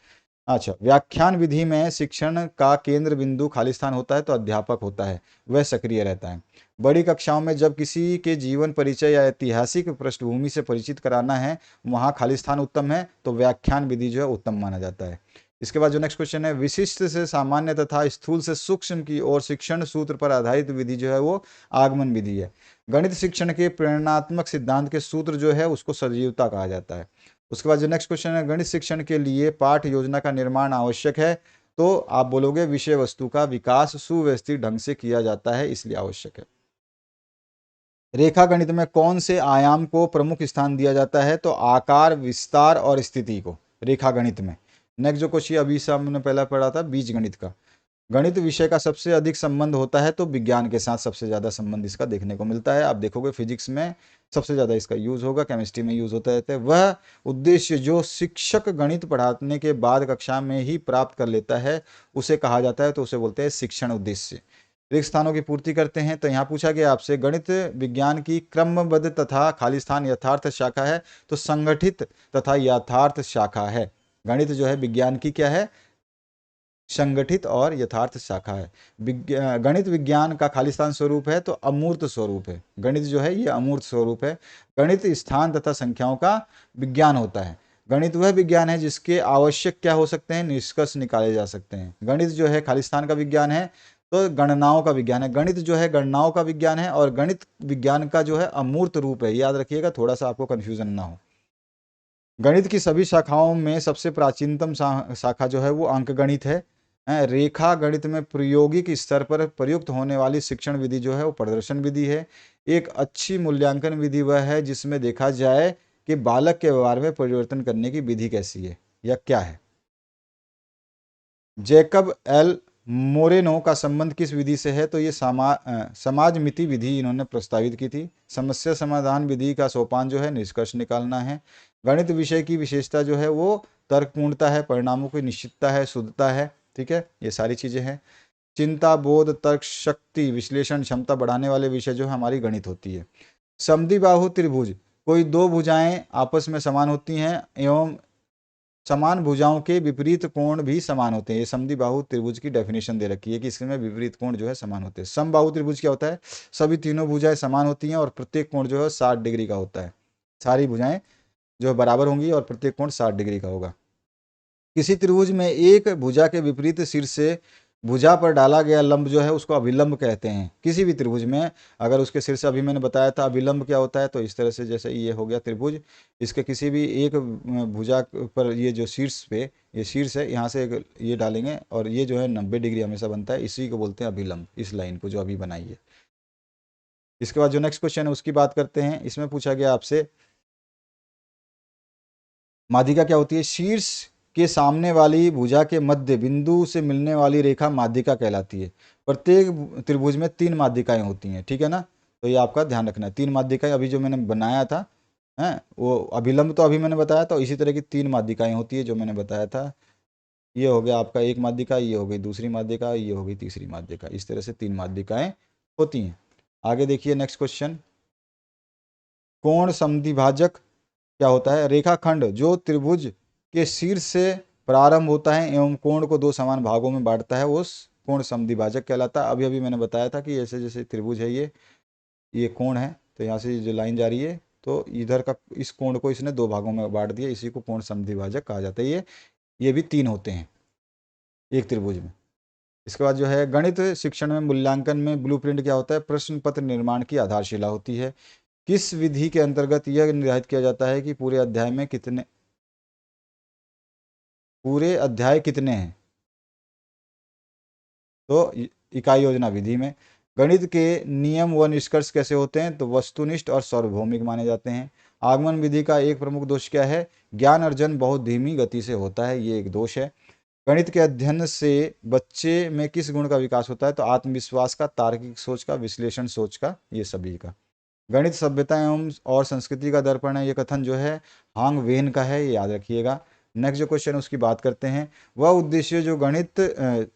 अच्छा, व्याख्यान विधि में शिक्षण का केंद्र बिंदु खालिस्तान होता है, तो अध्यापक होता है, वह सक्रिय रहता है। बड़ी कक्षाओं में जब किसी के जीवन परिचय या ऐतिहासिक पृष्ठभूमि से परिचित कराना है, वहाँ खालिस्तान उत्तम है, तो व्याख्यान विधि जो है उत्तम माना जाता है। इसके बाद जो नेक्स्ट क्वेश्चन है, विशिष्ट से सामान्य तथा स्थूल से सूक्ष्म की ओर शिक्षण सूत्र पर आधारित विधि जो है वो आगमन विधि है। गणित शिक्षण के प्रेरणात्मक सिद्धांत के सूत्र जो है उसको सजीवता कहा जाता है। उसके बाद जो नेक्स्ट क्वेश्चन है, गणित शिक्षण के लिए पाठ योजना का निर्माण आवश्यक है, तो आप बोलोगे विषय वस्तु का विकास सुव्यवस्थित ढंग से किया जाता है, इसलिए आवश्यक है। रेखा गणित में कौन से आयाम को प्रमुख स्थान दिया जाता है, तो आकार, विस्तार और स्थिति को रेखा गणित में। नेक्स्ट जो क्वेश्चन अभी से हमने पहला पढ़ा था बीज गणित का, गणित विषय का सबसे अधिक संबंध होता है, तो विज्ञान के साथ सबसे ज़्यादा संबंध इसका देखने को मिलता है। आप देखोगे फिजिक्स में सबसे ज़्यादा इसका यूज़ होगा, केमिस्ट्री में यूज़ होता रहता है। वह उद्देश्य जो शिक्षक गणित पढ़ाने के बाद कक्षा में ही प्राप्त कर लेता है उसे कहा जाता है, तो उसे बोलते हैं शिक्षण उद्देश्य। रिक्त स्थानों की पूर्ति करते हैं, तो यहाँ पूछा गया आपसे, गणित विज्ञान की क्रमबद्ध तथा खाली स्थान यथार्थ शाखा है, तो संगठित तथा यथार्थ शाखा है। गणित जो है विज्ञान की क्या है, संगठित और यथार्थ शाखा है। गणित विज्ञान का खालिस्तान स्वरूप है तो अमूर्त स्वरूप है। गणित जो है ये अमूर्त स्वरूप है। गणित स्थान तथा संख्याओं का विज्ञान होता है। गणित वह विज्ञान है जिसके आवश्यक क्या हो सकते हैं, निष्कर्ष निकाले जा सकते हैं। गणित जो है खालिस्तान का विज्ञान है तो गणनाओं का विज्ञान है। गणित जो है गणनाओं का विज्ञान है और गणित विज्ञान का जो है अमूर्त रूप है। याद रखिएगा, थोड़ा सा आपको कन्फ्यूजन ना हो। गणित की सभी शाखाओं में सबसे प्राचीनतम शाखा जो है वो अंकगणित है। रेखा गणित में प्रायोगिक स्तर पर प्रयुक्त होने वाली शिक्षण विधि जो है वो प्रदर्शन विधि है। एक अच्छी मूल्यांकन विधि वह है जिसमें देखा जाए कि बालक के व्यवहार में परिवर्तन करने की विधि कैसी है या क्या है। जैकब एल मोरेनो का संबंध किस विधि से है, तो ये समाज मिति विधि इन्होंने प्रस्तावित की थी। समस्या समाधान विधि का सोपान जो है निष्कर्ष निकालना है। गणित विषय की विशेषता जो है वो तर्कपूर्णता है, परिणामों की निश्चितता है, शुद्धता है। ठीक है, ये सारी चीजें हैं। चिंता, बोध, तर्क शक्ति, विश्लेषण क्षमता बढ़ाने वाले विषय जो है हमारी गणित होती है। समद्विबाहु त्रिभुज, कोई दो भुजाएं आपस में समान होती हैं एवं समान भुजाओं के विपरीत कोण भी समान होते हैं। ये समद्विबाहु त्रिभुज की डेफिनेशन दे रखी है कि इसमें विपरीत कोण जो है समान होते हैं। समबाहु त्रिभुज क्या होता है, सभी तीनों भुजाएं समान होती हैं और प्रत्येक कोण जो है 60 डिग्री का होता है। सारी भुजाएं जो बराबर होंगी और प्रत्येक कोण 60 डिग्री का होगा। किसी त्रिभुज में एक भुजा के विपरीत शीर्ष से भुजा पर डाला गया लंब जो है उसको अभिलंब कहते हैं। किसी भी त्रिभुज में अगर उसके शीर्ष, अभी मैंने बताया था अभिलंब क्या होता है, तो इस तरह से जैसे ये हो गया त्रिभुज, इसके किसी भी एक भुजा पर ये जो शीर्ष पे ये शीर्ष है, यहाँ से एक ये डालेंगे और ये जो है 90 डिग्री हमेशा बनता है, इसी को बोलते हैं अभिलंब, इस लाइन को जो अभी बनाई है। इसके बाद जो नेक्स्ट क्वेश्चन है उसकी बात करते हैं। इसमें पूछा गया आपसे माध्यिका क्या होती है। शीर्ष के सामने वाली भुजा के मध्य बिंदु से मिलने वाली रेखा माध्यिका कहलाती है। प्रत्येक त्रिभुज में 3 माध्यिकाएं होती हैं, ठीक है ना, तो ये आपका ध्यान रखना है। 3 माध्यिकाएं अभी जो मैंने बनाया था, है वो अभिलंब तो अभी मैंने बताया था, इसी तरह की 3 माध्यिकाएं होती है जो मैंने बताया था। ये हो गया आपका एक माध्यिका, ये हो गई दूसरी माध्यिका, ये हो गई तीसरी माध्यिका। इस तरह से 3 माध्यिकाएं होती हैं। आगे देखिए नेक्स्ट क्वेश्चन, कोण समद्विभाजक क्या होता है। रेखाखंड जो त्रिभुज के शीर्ष से प्रारंभ होता है एवं कोण को 2 समान भागों में बांटता है उस कोण समद्विभाजक कहलाता है। अभी अभी मैंने बताया था कि ऐसे जैसे त्रिभुज है ये कोण है, तो यहाँ से जो लाइन जा रही है तो इधर का इस कोण को इसने 2 भागों में बांट दिया, इसी को कोण समद्विभाजक कहा जाता है। ये भी 3 होते हैं एक त्रिभुज में। इसके बाद जो है गणित शिक्षण में मूल्यांकन में ब्लूप्रिंट क्या होता है, प्रश्न पत्र निर्माण की आधारशिला होती है। किस विधि के अंतर्गत यह निर्धारित किया जाता है कि पूरे अध्याय कितने हैं, तो इकाई योजना विधि में। गणित के नियम व निष्कर्ष कैसे होते हैं, तो वस्तुनिष्ठ और सार्वभौमिक माने जाते हैं। आगमन विधि का एक प्रमुख दोष क्या है, ज्ञान अर्जन बहुत धीमी गति से होता है, ये एक दोष है। गणित के अध्ययन से बच्चे में किस गुण का विकास होता है, तो आत्मविश्वास का, तार्किक सोच का, विश्लेषण सोच का, ये सभी का। गणित सभ्यता एवं और संस्कृति का दर्पण है, ये कथन जो है हांग वेन का है, ये याद रखिएगा। नेक्स्ट जो क्वेश्चन उसकी बात करते हैं, वह उद्देश्य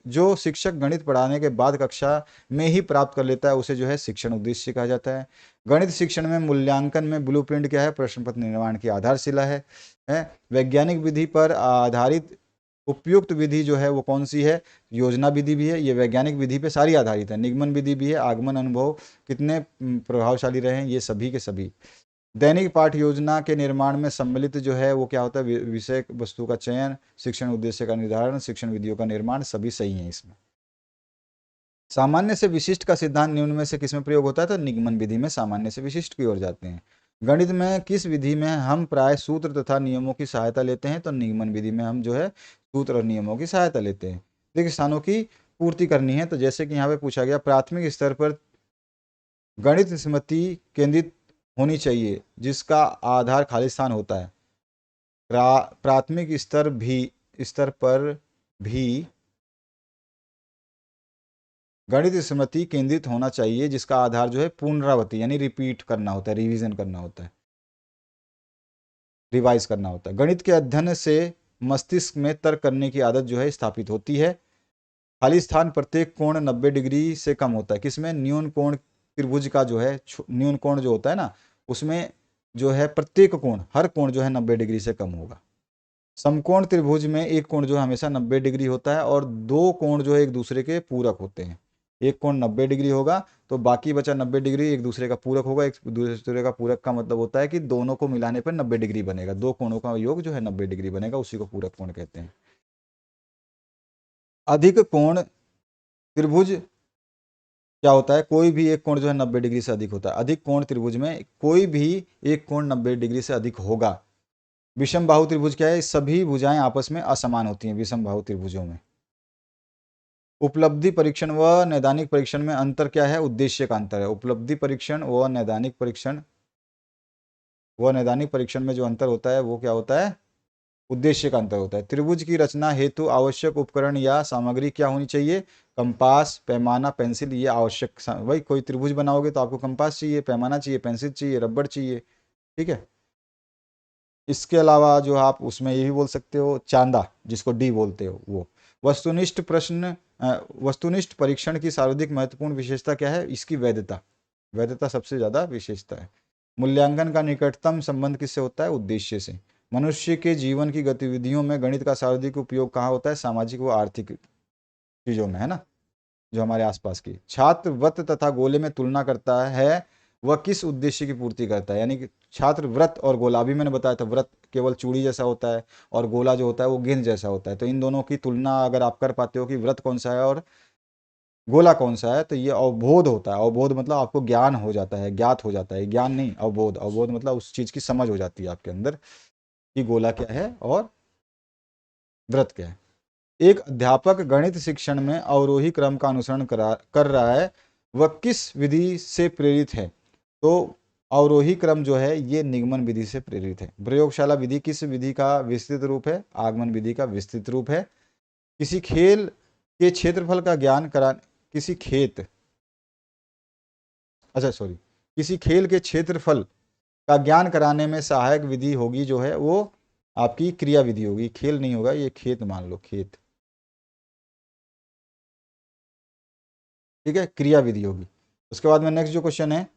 जो शिक्षक गणित पढ़ाने के बाद कक्षा में ही प्राप्त कर लेता है उसे जो है शिक्षण उद्देश्य कहा जाता है। गणित शिक्षण में मूल्यांकन में ब्लूप्रिंट क्या है, प्रश्न पत्र निर्माण की आधारशिला है। वैज्ञानिक विधि पर आधारित उपयुक्त विधि जो है वो कौन सी है, योजना विधि भी है, ये वैज्ञानिक विधि पे सारी आधारित है। निगमन विधि भी है, आगमन अनुभव कितने प्रभावशाली रहे हैं, ये सभी के सभी। दैनिक पाठ योजना के निर्माण में सम्मिलित जो है वो क्या होता है, विषय वस्तु का चयन, शिक्षण उद्देश्य का निर्धारण, शिक्षण विधियों का निर्माण, सभी सही है इसमें। सामान्य से विशिष्ट का सिद्धांत निम्न में से किसमें प्रयोग होता है, तो निगमन विधि में सामान्य से विशिष्ट की ओर जाते हैं। गणित में किस विधि में हम प्राय सूत्र तथा नियमों की सहायता लेते हैं, तो निगमन विधि में हम जो है सूत्र और नियमों की सहायता लेते हैं। देखिए स्थानों की पूर्ति करनी है, तो जैसे कि यहाँ पे पूछा गया प्राथमिक स्तर पर गणित स्मृति केंद्रित होनी चाहिए जिसका आधार खालिस्तान होता है। प्राथमिक स्तर पर भी गणित स्मृति केंद्रित होना चाहिए जिसका आधार जो है पुनरावृत्ति यानी रिपीट करना होता है, रिवीजन करना होता है, रिवाइज करना होता है। गणित के अध्ययन से मस्तिष्क में तर्क करने की आदत जो है स्थापित होती है। खाली स्थान प्रत्येक कोण 90 डिग्री से कम होता है, किसमें, न्यून कोण त्रिभुज का जो है न्यून कोण जो होता है ना उसमें जो है प्रत्येक कोण, हर कोण जो है 90 डिग्री से कम होगा। समकोण त्रिभुज में एक कोण जो है हमेशा 90 डिग्री होता है और दो कोण जो है एक दूसरे के पूरक होते हैं। एक कोण 90 डिग्री होगा तो बाकी बचा 90 डिग्री एक दूसरे का पूरक होगा। एक दूसरे का पूरक का मतलब होता है कि दोनों को मिलाने पर 90 डिग्री बनेगा। दो कोणों का योग जो है 90 डिग्री बनेगा, उसी को पूरक कोण कहते हैं। अधिक कोण त्रिभुज क्या होता है, कोई भी एक कोण जो है 90 डिग्री से अधिक होता है। अधिक कोण त्रिभुज में कोई भी एक कोण 90 डिग्री से अधिक होगा। विषम बाहु त्रिभुज क्या है, सभी भुजाएं आपस में असमान होती हैं विषम बाहु त्रिभुजों में। उपलब्धि परीक्षण व नैदानिक परीक्षण में अंतर क्या है, उद्देश्य का अंतर है। उपलब्धि परीक्षण व नैदानिक परीक्षण में जो अंतर होता है वो क्या होता है, उद्देश्य का अंतर होता है। त्रिभुज की रचना हेतु आवश्यक उपकरण या सामग्री क्या होनी चाहिए, कंपास, पैमाना, पेंसिल, ये आवश्यक। भाई कोई त्रिभुज बनाओगे तो आपको कंपास चाहिए, पैमाना चाहिए, पेंसिल चाहिए, रबड़ चाहिए, ठीक है। इसके अलावा जो आप उसमें ये भी बोल सकते हो चांदा, जिसको डी बोलते हो वो। वस्तुनिष्ठ प्रश्न वस्तुनिष्ठ परीक्षण की सर्वाधिक महत्वपूर्ण विशेषता क्या है, इसकी वैधता। वैधता सबसे ज़्यादा विशेषता है। मूल्यांकन का निकटतम संबंध किससे होता है, उद्देश्य से। मनुष्य के जीवन की गतिविधियों में गणित का सर्वाधिक उपयोग कहाँ होता है, सामाजिक व आर्थिक चीज़ों में, है ना, जो हमारे आसपास की। छात्र व्रत तथा गोले में तुलना करता है, वह किस उद्देश्य की पूर्ति करता है। यानी कि छात्र व्रत और गोला, अभी मैंने बताया था व्रत केवल चूड़ी जैसा होता है और गोला जो होता है वो गेंद जैसा होता है। तो इन दोनों की तुलना अगर आप कर पाते हो कि व्रत कौन सा है और गोला कौन सा है, तो ये अवबोध होता है। अवबोध मतलब आपको ज्ञान हो जाता है, ज्ञात हो जाता है, ज्ञान नहीं, अवबोध। अवबोध मतलब उस चीज़ की समझ हो जाती है आपके अंदर कि गोला क्या है और व्रत क्या है। एक अध्यापक गणित शिक्षण में अवरोही क्रम का अनुसरण कर रहा है, वह किस विधि से प्रेरित है। तो अवरोही क्रम जो है ये निगमन विधि से प्रेरित है। प्रयोगशाला विधि किस विधि का विस्तृत रूप है, आगमन विधि का विस्तृत रूप है। किसी खेल के क्षेत्रफल का ज्ञान करा किसी खेत अच्छा सॉरी किसी खेल के क्षेत्रफल का ज्ञान कराने में सहायक विधि होगी जो है वो आपकी क्रिया विधि होगी। खेल नहीं होगा, ये खेत मान लो, खेत, ठीक है, क्रिया विधि होगी। उसके बाद में नेक्स्ट जो क्वेश्चन है,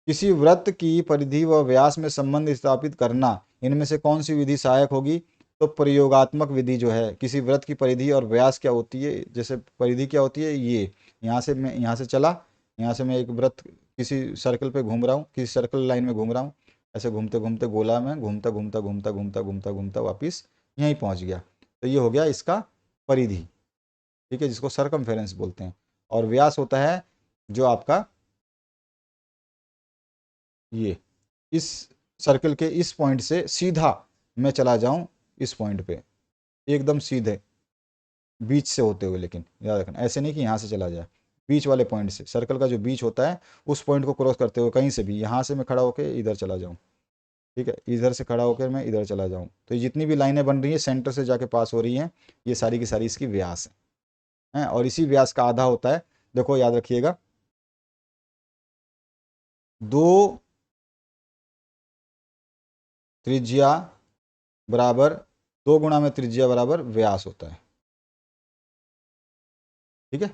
किसी वृत्त की परिधि व व्यास में संबंध स्थापित करना, इनमें से कौन सी विधि सहायक होगी। तो प्रयोगात्मक विधि जो है, किसी वृत्त की परिधि और व्यास क्या होती है, जैसे परिधि क्या होती है, ये यहाँ से चला, यहाँ से मैं एक वृत्त किसी सर्कल पे घूम रहा हूँ, किसी सर्कल लाइन में घूम रहा हूँ, ऐसे घूमते घूमते गोला में घूमता घूमता घूमता घूमता घूमता घूमता वापिस यहीं पहुँच गया। तो ये हो गया इसका परिधि, ठीक है, जिसको सरकमफेरेंस बोलते हैं। और व्यास होता है जो आपका ये इस सर्कल के इस पॉइंट से सीधा मैं चला जाऊं इस पॉइंट पे, एकदम सीधे बीच से होते हुए, लेकिन याद रखना ऐसे नहीं कि यहाँ से चला जाए, बीच वाले पॉइंट से, सर्कल का जो बीच होता है उस पॉइंट को क्रॉस करते हुए कहीं से भी, यहाँ से मैं खड़ा होकर इधर चला जाऊँ, ठीक है, इधर से खड़ा होकर मैं इधर चला जाऊँ, तो जितनी भी लाइनें बन रही हैं सेंटर से जाके पास हो रही हैं, ये सारी की सारी इसकी व्यास है। और इसी व्यास का आधा होता है, देखो याद रखिएगा, दो त्रिज्या बराबर, दो गुणा में त्रिज्या बराबर व्यास होता है, ठीक है,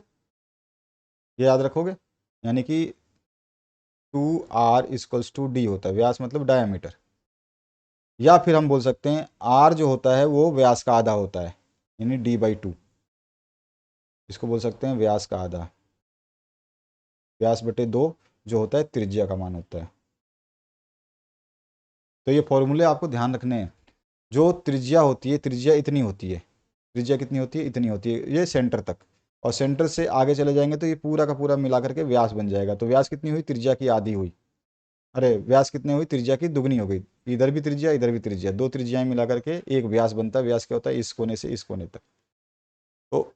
ये याद रखोगे। यानी कि 2r = d होता है, व्यास मतलब डायमीटर। या फिर हम बोल सकते हैं r जो होता है वो व्यास का आधा होता है, यानी d/2, इसको बोल सकते हैं व्यास का आधा, व्यास बटे 2 जो होता है त्रिज्या का मान होता है। तो ये फॉर्मूले आपको ध्यान रखने हैं। जो त्रिज्या होती है, त्रिज्या इतनी होती है, त्रिज्या कितनी होती है, इतनी होती है, ये सेंटर तक, और सेंटर से आगे चले जाएंगे तो ये पूरा का पूरा मिला करके व्यास बन जाएगा। तो व्यास कितनी हुई, त्रिज्या की आधी हुई, अरे व्यास कितनी हुई, त्रिज्या की दुगनी हो गई। इधर भी त्रिज्या इधर भी त्रिज्या, दो त्रिज्याएं मिला करके एक व्यास बनता है। व्यास क्या होता है, इस कोने से इस कोने तक। तो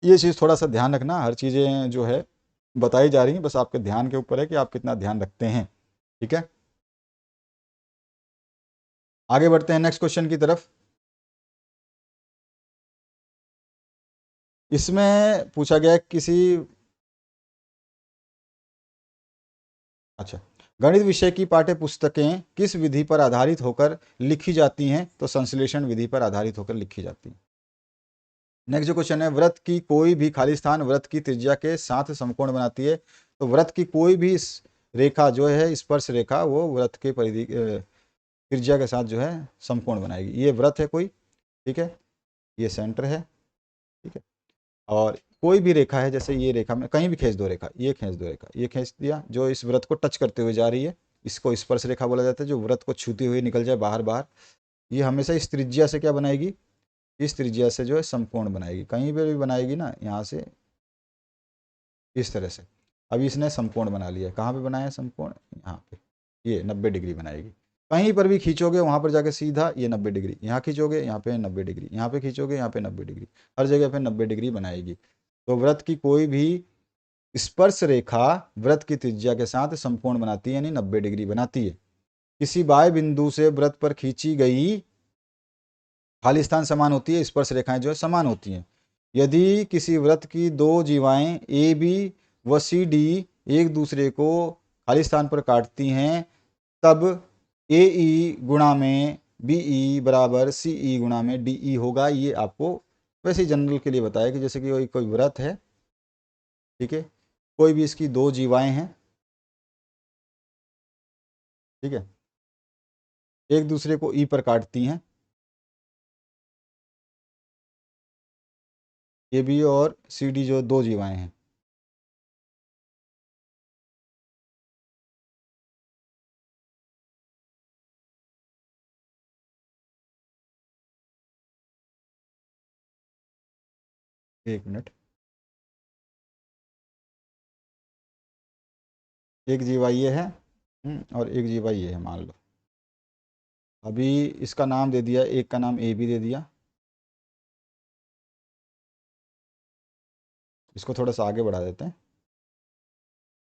ये चीज़ थोड़ा सा ध्यान रखना, हर चीज़ें जो है बताई जा रही हैं, बस आपके ध्यान के ऊपर है कि आप कितना ध्यान रखते हैं, ठीक है। आगे बढ़ते हैं नेक्स्ट क्वेश्चन की तरफ। इसमें पूछा गया किसी, अच्छा, गणित विषय की पाठ्य पुस्तकें किस विधि पर आधारित होकर लिखी जाती हैं। तो संश्लेषण विधि पर आधारित होकर लिखी जाती हैं। नेक्स्ट जो क्वेश्चन है, व्रत की कोई भी खाली स्थान व्रत की त्रिज्या के साथ समकोण बनाती है। तो व्रत की कोई भी रेखा जो है, स्पर्श रेखा, वो व्रत के परिधि त्रिज्या के साथ जो है समकोण बनाएगी। ये वृत्त है कोई, ठीक है, ये सेंटर है, ठीक है, और कोई भी रेखा है, जैसे ये रेखा में कहीं भी खींच दो रेखा, ये खींच दो रेखा, ये खींच दिया, जो इस वृत्त को टच करते हुए जा रही है, इसको स्पर्श रेखा बोला जाता है, जो वृत्त को छूती हुई निकल जाए बाहर बाहर, ये हमेशा इस त्रिज्या से क्या बनाएगी, इस त्रिज्या से जो है समकोण बनाएगी। कहीं पर भी बनाएगी ना, यहाँ से इस तरह से। अभी इसने समकोण बना लिया, कहाँ पे बनाया है समकोण, यहाँ पे, ये 90 डिग्री बनाएगी। कहीं पर भी खींचोगे वहाँ पर जाके सीधा ये 90 डिग्री, यहाँ खींचोगे यहाँ पे 90 डिग्री, यहाँ पे खींचोगे यहाँ पे 90 डिग्री, हर जगह पे 90 डिग्री बनाएगी। तो वृत्त की कोई भी स्पर्श रेखा वृत्त की त्रिज्या के साथ समकोण बनाती है, यानी 90 डिग्री बनाती है। किसी बाह्य बिंदु से वृत्त पर खींची गई खाली स्थान समान होती है, स्पर्श रेखाएं जो है समान होती हैं। यदि किसी वृत्त की दो जीवाएं ए बी व सी डी एक दूसरे को खाली स्थान पर काटती हैं, तब ए ई गुणा में बी ई बराबर सी ई गुणा में डी ई होगा। ये आपको वैसे जनरल के लिए बताया कि जैसे कि कोई वृत्त है, ठीक है, कोई भी इसकी दो जीवाएं हैं, ठीक है, एक दूसरे को ई पर काटती हैं, ए बी और सी डी जो दो जीवाएं हैं, एक मिनट, एक जीवा ये है, और एक जीवा ये है, मान लो। अभी इसका नाम दे दिया, एक का नाम ए बी दे दिया, इसको थोड़ा सा आगे बढ़ा देते हैं,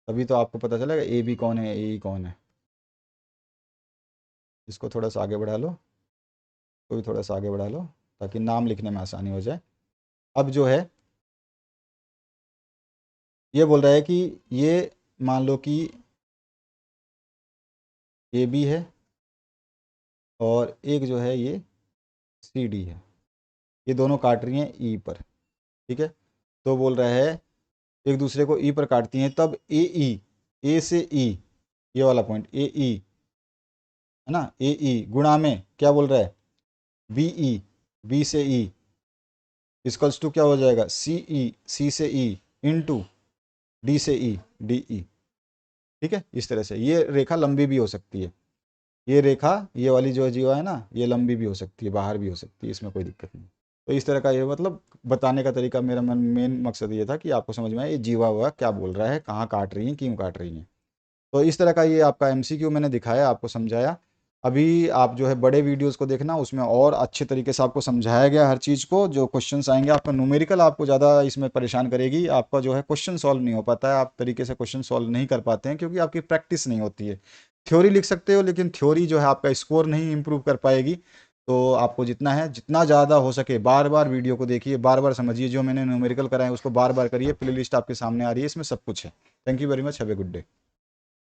तभी तो आपको पता चलेगा ए बी कौन है, ए ई कौन है। इसको थोड़ा सा आगे बढ़ा लो, तो भी थोड़ा सा आगे बढ़ा लो, ताकि नाम लिखने में आसानी हो जाए। अब जो है ये बोल रहा है कि ये मान लो कि ए बी है और एक जो है ये सी डी है, ये दोनों काट रही हैं ई पर, ठीक है। तो बोल रहा है एक दूसरे को ई पर काटती हैं, तब ए ई, ए से ई, ये वाला पॉइंट ए ई है ना, ए ई गुणा में क्या बोल रहा है बी ई, बी से ई इक्वल्स टू क्या हो जाएगा सी ई, सी से ई इंटू डी से ई, डी ई, ठीक है। इस तरह से ये रेखा लंबी भी हो सकती है, ये रेखा ये वाली जो जीवा है ना, ये लंबी भी हो सकती है, बाहर भी हो सकती है, इसमें कोई दिक्कत नहीं। तो इस तरह का ये मतलब बताने का तरीका, मेरा मेन मकसद ये था कि आपको समझ में आए ये जीवा हुआ क्या बोल रहा है, कहाँ काट रही है, क्यों काट रही हैं। तो इस तरह का ये आपका एमसीक्यू मैंने दिखाया, आपको समझाया। अभी आप जो है बड़े वीडियोस को देखना, उसमें और अच्छे तरीके से आपको समझाया गया हर चीज़ को। जो क्वेश्चंस आएंगे आपका न्यूमेरिकल आपको ज़्यादा इसमें परेशान करेगी, आपका जो है क्वेश्चन सॉल्व नहीं हो पाता है, आप तरीके से क्वेश्चन सॉल्व नहीं कर पाते हैं, क्योंकि आपकी प्रैक्टिस नहीं होती है। थ्योरी लिख सकते हो, लेकिन थ्योरी जो है आपका स्कोर नहीं इम्प्रूव कर पाएगी। तो आपको जितना है, जितना ज़्यादा हो सके बार बार वीडियो को देखिए, बार बार समझिए, जो मैंने न्यूमेरिकल कराए उसको बार बार करिए, प्लेलिस्ट आपके सामने आ रही है, इसमें सब कुछ है। Thank you very much, have a good day.